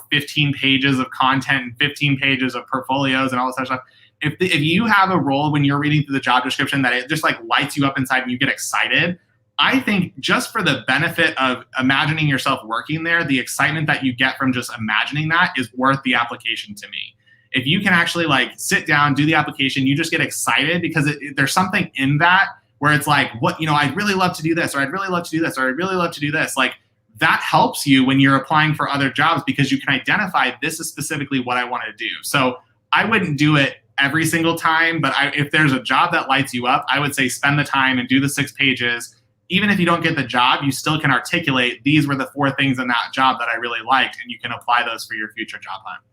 15 pages of content and 15 pages of portfolios and all this other stuff. If you have a role when you're reading through the job description that it just like lights you up inside and you get excited, I think just for the benefit of imagining yourself working there, the excitement that you get from just imagining that is worth the application to me. If you can actually like sit down, do the application, you just get excited because there's something in that where it's like, I'd really love to do this, or I'd really love to do this, or I'd really love to do this. Like that helps you when you're applying for other jobs because you can identify this is specifically what I want to do. So I wouldn't do it every single time, but if there's a job that lights you up, I would say spend the time and do the 6 pages. Even if you don't get the job, you still can articulate these were the 4 things in that job that I really liked, and you can apply those for your future job hunt.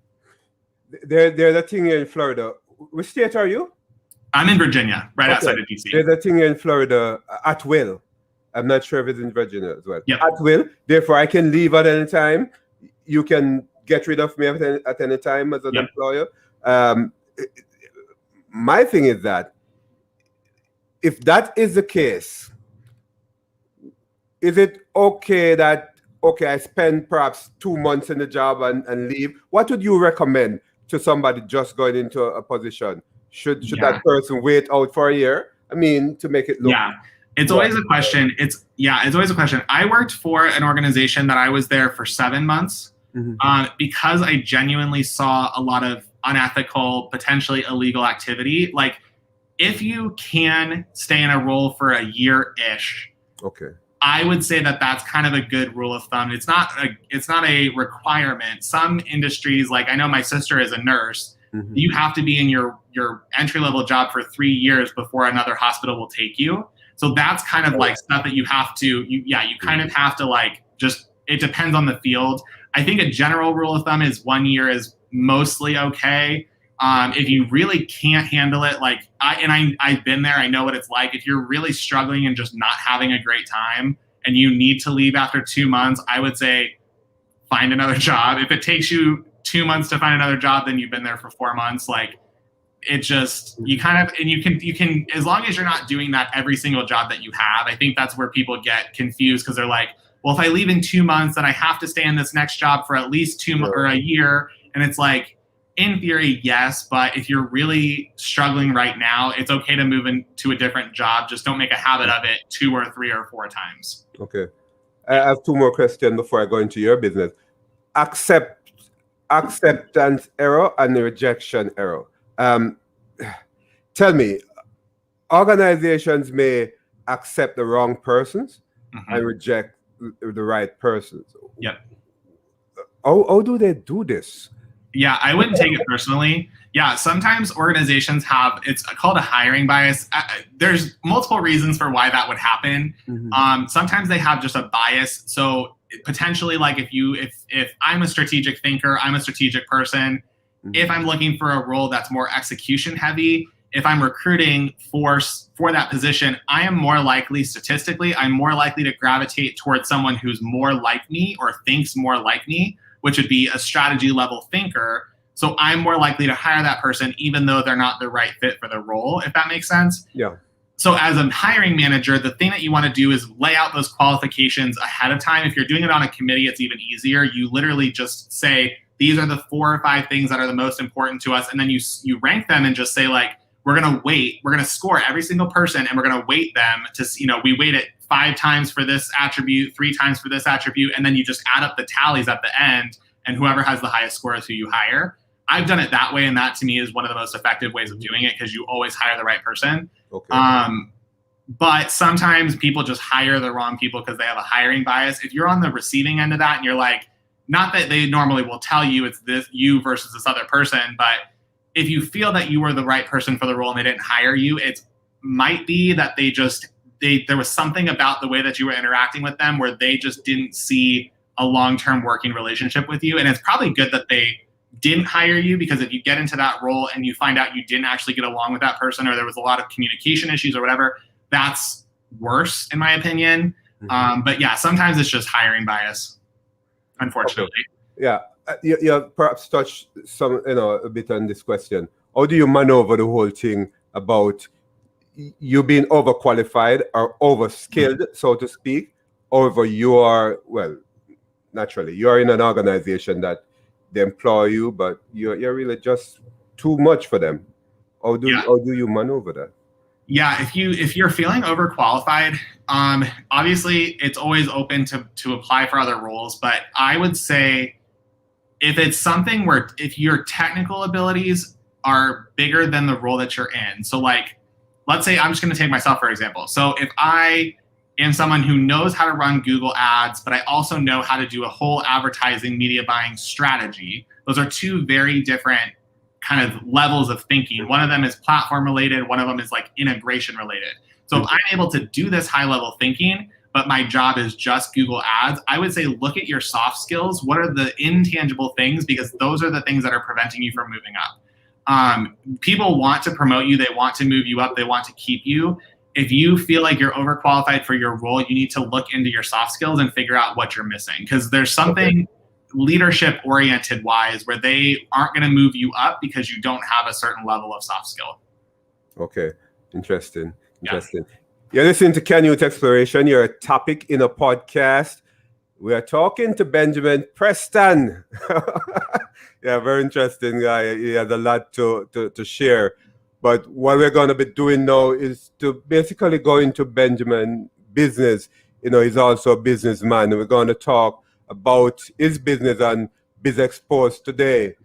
There's a thing here in Florida. Which state are you? I'm in Virginia, right outside of DC. There's a thing here in Florida, at will. I'm not sure if it's in Virginia as well. Yep. At will. Therefore, I can leave at any time. You can get rid of me at any time as an employer. My thing is that if that is the case, is it okay that, I spend perhaps 2 months in the job and leave? What would you recommend to somebody just going into a position? Should that person wait out for a year? I mean, to make it look... Yeah, it's always a question. It's always a question. I worked for an organization that I was there for 7 months because I genuinely saw a lot of unethical, potentially illegal activity. Like, if you can stay in a role for a year-ish, I would say that that's kind of a good rule of thumb. It's not a requirement. Some industries, like I know my sister is a nurse, you have to be in your entry-level job for 3 years before another hospital will take you. So that's kind of like stuff that you have to, you kind of have to like just, it depends on the field. I think a general rule of thumb is 1 year is mostly okay. If you really can't handle it, like I've been there, I know what it's like. If you're really struggling and just not having a great time and you need to leave after 2 months, I would say find another job. If it takes you 2 months to find another job, then you've been there for 4 months. Like it just, you can, as long as you're not doing that every single job that you have, I think that's where people get confused because they're like, well, if I leave in 2 months, then I have to stay in this next job for at least 2 months or a year. And it's like, in theory, yes, but if you're really struggling right now, it's okay to move into a different job. Just don't make a habit of it 2 or 3 or 4 times. Okay. I have 2 more questions before I go into your business. Acceptance error and rejection error. Tell me, organizations may accept the wrong persons and reject the right persons. Yep. How do they do this? Yeah, I wouldn't take it personally. Yeah, sometimes organizations have, it's called a hiring bias. There's multiple reasons for why that would happen. Sometimes they have just a bias. So potentially like if I'm a strategic thinker, I'm a strategic person. If I'm looking for a role that's more execution heavy, if I'm recruiting for that position, I am more likely, statistically, I'm more likely to gravitate towards someone who's more like me or thinks more like me, which would be a strategy level thinker. So I'm more likely to hire that person even though they're not the right fit for the role, if that makes sense. Yeah. So as a hiring manager, the thing that you want to do is lay out those qualifications ahead of time. If you're doing it on a committee, it's even easier. You literally just say, these are the 4 or 5 things that are the most important to us. And then you rank them and just say like, we're going to score every single person and we're going to weight them to, we weight it 5 times for this attribute, 3 times for this attribute. And then you just add up the tallies at the end and whoever has the highest score is who you hire. I've done it that way. And that to me is one of the most effective ways of doing it because you always hire the right person. Okay. But sometimes people just hire the wrong people because they have a hiring bias. If you're on the receiving end of that and you're like, not that they normally will tell you it's you versus this other person, but if you feel that you were the right person for the role and they didn't hire you, it might be that there was something about the way that you were interacting with them where they just didn't see a long-term working relationship with you. And it's probably good that they didn't hire you, because if you get into that role and you find out you didn't actually get along with that person or there was a lot of communication issues or whatever, that's worse in my opinion. But yeah, sometimes it's just hiring bias, unfortunately. Okay. Yeah. You perhaps touched a bit on this question. How do you maneuver the whole thing about you being overqualified or overskilled, so to speak, over naturally, you're in an organization that they employ you, but you're really just too much for them. How do you maneuver that? Yeah, if you're feeling overqualified, obviously it's always open to apply for other roles, but I would say if it's something where if your technical abilities are bigger than the role that you're in. So like, let's say I'm just going to take myself for example. So if I am someone who knows how to run Google ads, but I also know how to do a whole advertising media buying strategy, those are 2 very different kind of levels of thinking. One of them is platform related. One of them is like integration related. So if I'm able to do this high level thinking, but my job is just Google ads, I would say look at your soft skills. What are the intangible things? Because those are the things that are preventing you from moving up. People want to promote you. They want to move you up. They want to keep you. If you feel like you're overqualified for your role, you need to look into your soft skills and figure out what you're missing. Because there's something leadership oriented wise where they aren't going to move you up because you don't have a certain level of soft skill. Okay. Interesting. You're listening to Can Youth Exploration. You're a topic in a podcast. We are talking to Benjamin Preston. Yeah, very interesting guy. He has a lot to share. But what we're going to be doing now is to basically go into Benjamin's business. He's also a businessman. And we're going to talk about his business on Biz Exposed today.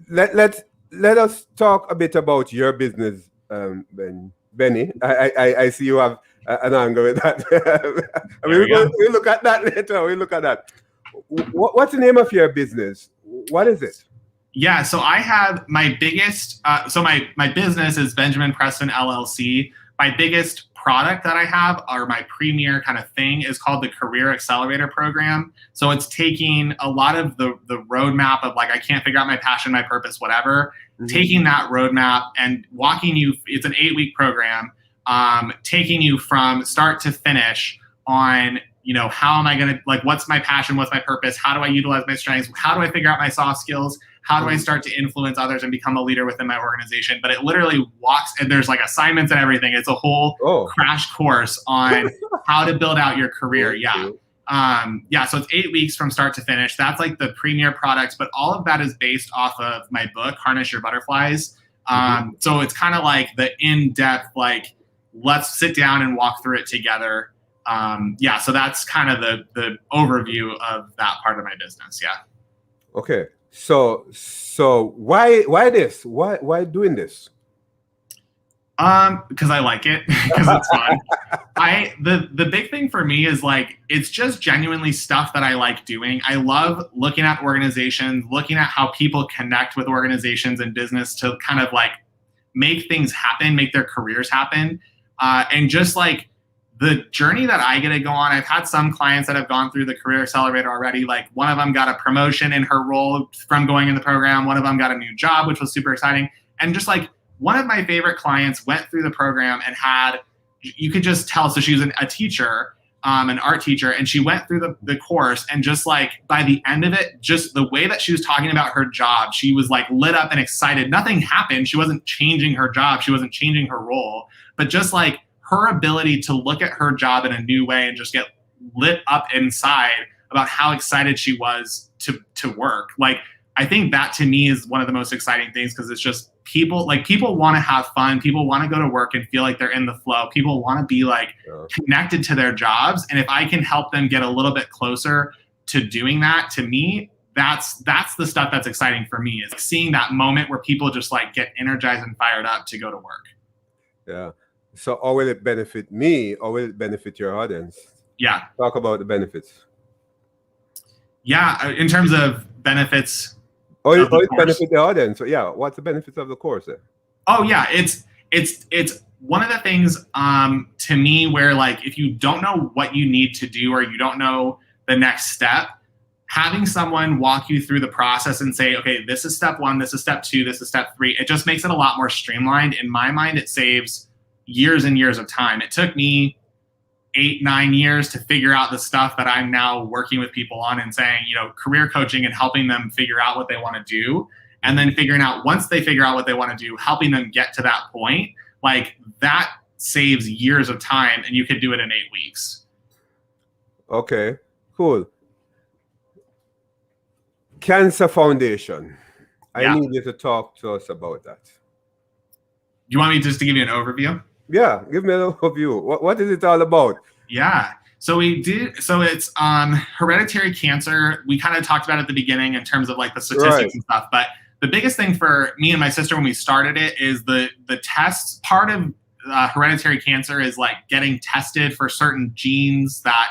Let us talk a bit about your business, Benny. I see you have an angle with that. We'll look at that later. We'll look at that. What's the name of your business? What is it? Yeah, so I have my biggest, my business is Benjamin Preston LLC. My biggest product that I have, or my premier kind of thing, is called the Career Accelerator Program. So it's taking a lot of the roadmap of like, I can't figure out my passion, my purpose, whatever, taking that roadmap and walking you, it's an 8-week program, taking you from start to finish on, how am I going to, like, what's my passion, what's my purpose, how do I utilize my strengths, how do I figure out my soft skills, how do I start to influence others and become a leader within my organization? But it literally walks, and there's like assignments and everything. It's a whole crash course on how to build out your career. Yeah. So it's 8 weeks from start to finish. That's like the premier product, but all of that is based off of my book, Harness Your Butterflies. So it's kind of like the in-depth, like, let's sit down and walk through it together. So that's kind of the overview of that part of my business. Yeah. Okay. So why this? Why doing this? Because I like it, because it's fun. The big thing for me is like, it's just genuinely stuff that I like doing. I love looking at organizations, looking at how people connect with organizations and business to kind of like make things happen, make their careers happen. And just like the journey that I get to go on, I've had some clients that have gone through the Career Accelerator already. Like one of them got a promotion in her role from going in the program. One of them got a new job, which was super exciting. And just like one of my favorite clients went through the program and had, you could just tell, so she was a teacher, an art teacher, and she went through the course, and just like by the end of it, just the way that she was talking about her job, she was like lit up and excited. Nothing happened. She wasn't changing her job. She wasn't changing her role, but just like her ability to look at her job in a new way and just get lit up inside about how excited she was to work. Like, I think that to me is one of the most exciting things, because it's just people want to have fun. People want to go to work and feel like they're in the flow. People want to be like connected to their jobs. And if I can help them get a little bit closer to doing that, to me, that's the stuff that's exciting for me, is like seeing that moment where people just like get energized and fired up to go to work. Yeah. So how will it benefit me, or will it benefit your audience? Yeah. Talk about the benefits. Yeah. In terms of benefits. Or it benefit the audience. So yeah, what's the benefits of the course then? Oh yeah, it's one of the things to me where, like, if you don't know what you need to do, or you don't know the next step, having someone walk you through the process and say, okay, this is step 1, this is step 2, this is step 3, it just makes it a lot more streamlined. In my mind, it saves years and years of time. It took me 8-9 years to figure out the stuff that I'm now working with people on and saying, career coaching and helping them figure out what they want to do. And then figuring out, once they figure out what they want to do, helping them get to that point, like that saves years of time, and you could do it in 8 weeks. Okay, cool. Cancer Foundation. I need you to talk to us about that. You want me just to give you an overview? Yeah, give me an overview. What is it all about? Yeah. So it's hereditary cancer. We kind of talked about it at the beginning in terms of like the statistics and stuff. But the biggest thing for me and my sister when we started it is the tests. Part of hereditary cancer is like getting tested for certain genes that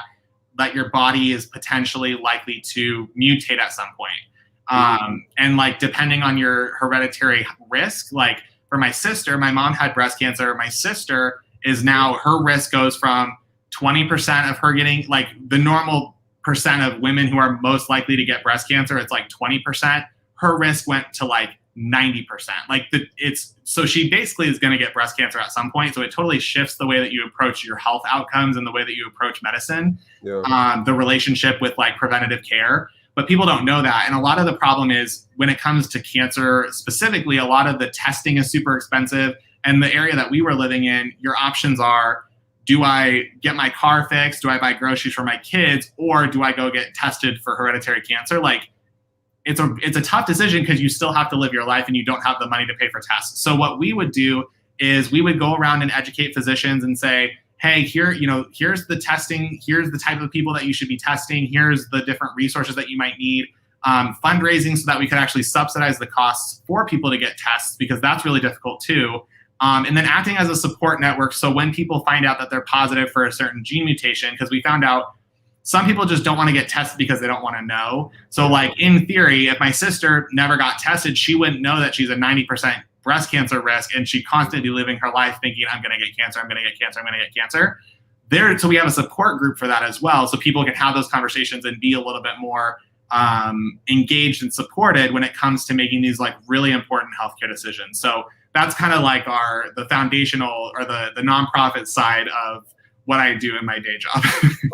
your body is potentially likely to mutate at some point. And like depending on your hereditary risk, like for my sister, my mom had breast cancer. My sister is now, her risk goes from 20% of her getting, like the normal percent of women who are most likely to get breast cancer, it's like 20%. Her risk went to like 90%. Like so she basically is going to get breast cancer at some point. So it totally shifts the way that you approach your health outcomes and the way that you approach medicine, the relationship with like preventative care. But people don't know that. And a lot of the problem is when it comes to cancer specifically, a lot of the testing is super expensive. And the area that we were living in, your options are, do I get my car fixed? Do I buy groceries for my kids? Or do I go get tested for hereditary cancer? Like, it's a tough decision because you still have to live your life and you don't have the money to pay for tests. So what we would do is we would go around and educate physicians and say, hey, here's the testing, here's the type of people that you should be testing, here's the different resources that you might need, fundraising so that we could actually subsidize the costs for people to get tests, because that's really difficult too. And then acting as a support network. So when people find out that they're positive for a certain gene mutation, because we found out some people just don't want to get tested because they don't want to know. So like in theory, if my sister never got tested, she wouldn't know that she's a 90% breast cancer risk, and she constantly living her life thinking, I'm going to get cancer, I'm going to get cancer, I'm going to get cancer. So we have a support group for that as well, so people can have those conversations and be a little bit more engaged and supported when it comes to making these like really important healthcare decisions. So that's kind of like the foundational or the nonprofit side of what I do in my day job.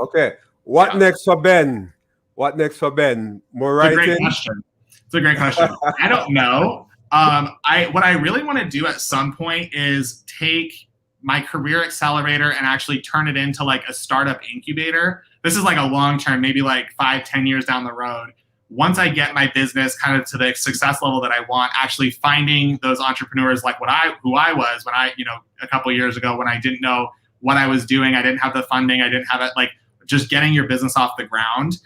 Okay. What next for Ben? More writing? It's a great question. I don't know. What I really want to do at some point is take my career accelerator and actually turn it into like a startup incubator. This is like a long term, maybe like 5-10 years down the road. Once I get my business kind of to the success level that I want, actually finding those entrepreneurs like who I was when I, a couple of years ago when I didn't know what I was doing, I didn't have the funding, I didn't have it, like just getting your business off the ground.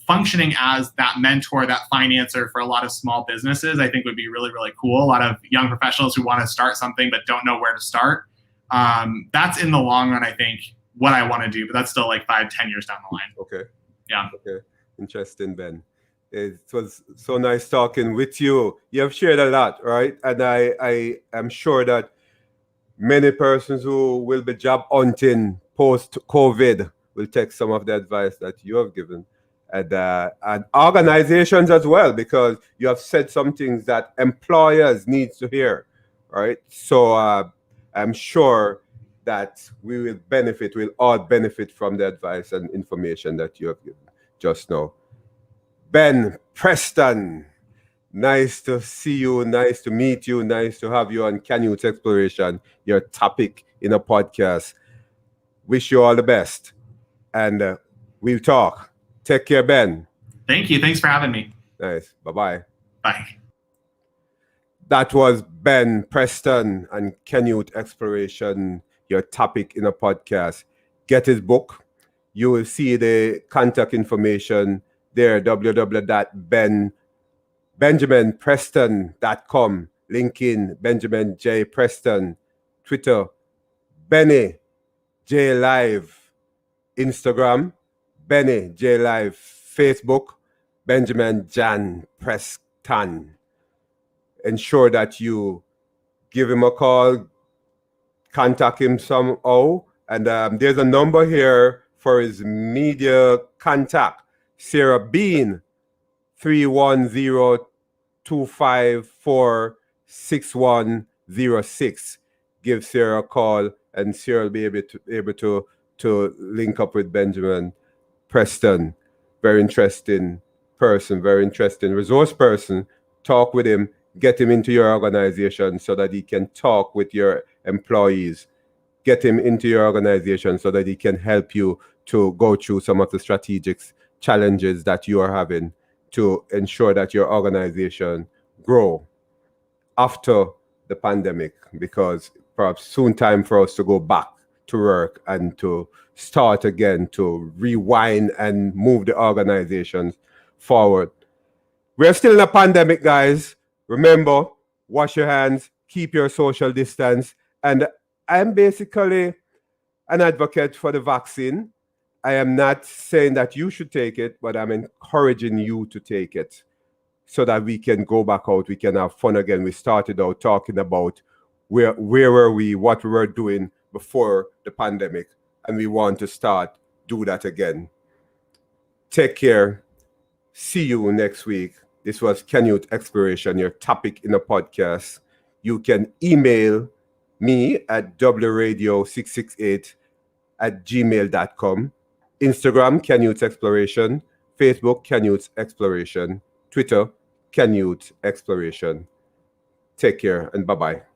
Functioning as that mentor, that financer for a lot of small businesses, I think would be really, really cool. A lot of young professionals who want to start something but don't know where to start. That's in the long run, I think, what I want to do, but that's still like 5-10 years down the line. Okay. Yeah. Okay. Interesting, Ben. It was so nice talking with you. You have shared a lot, right? And I am sure that many persons who will be job hunting post-COVID, we'll take some of the advice that you have given, and organizations as well, because you have said some things that employers need to hear, right? So I'm sure that we'll all benefit from the advice and information that you have given just now. Ben, Preston, nice to see you, nice to meet you, nice to have you on Canute Exploration, your topic in a podcast. Wish you all the best, and we'll talk. Take care, Ben. Thank you. Thanks for having me. Nice. Bye-bye. Bye. That was Ben Preston and Canute Exploration, your topic in a podcast. Get his book. You will see the contact information there, www.benjaminpreston.com. LinkedIn, Benjamin J. Preston. Twitter, Benny J. Live. Instagram, Benny J. Live. Facebook, Benjamin Jan Preston. Ensure that you give him a call, contact him somehow, and there's a number here for his media contact. Sarah Bean, 310-254-6106. Give Sarah a call, and Sarah will be able to link up with Benjamin Preston. Very interesting person, very interesting resource person. Talk with him, get him into your organization so that he can talk with your employees. Get him into your organization so that he can help you to go through some of the strategic challenges that you are having to ensure that your organization grow after the pandemic, because perhaps soon time for us to go back to work and to start again, to rewind and move the organizations forward. We're still in a pandemic, guys. Remember, wash your hands, keep your social distance. And I'm basically an advocate for the vaccine. I am not saying that you should take it, but I'm encouraging you to take it so that we can go back out, we can have fun again. We started out talking about where were we, what we were doing before the pandemic, and we want to do that again. Take care. See you next week. This was Canute Exploration, your topic in a podcast. You can email me at wradio668@gmail.com. Instagram, Canute Exploration. Facebook, Canute Exploration. Twitter, Canute Exploration. Take care and bye-bye.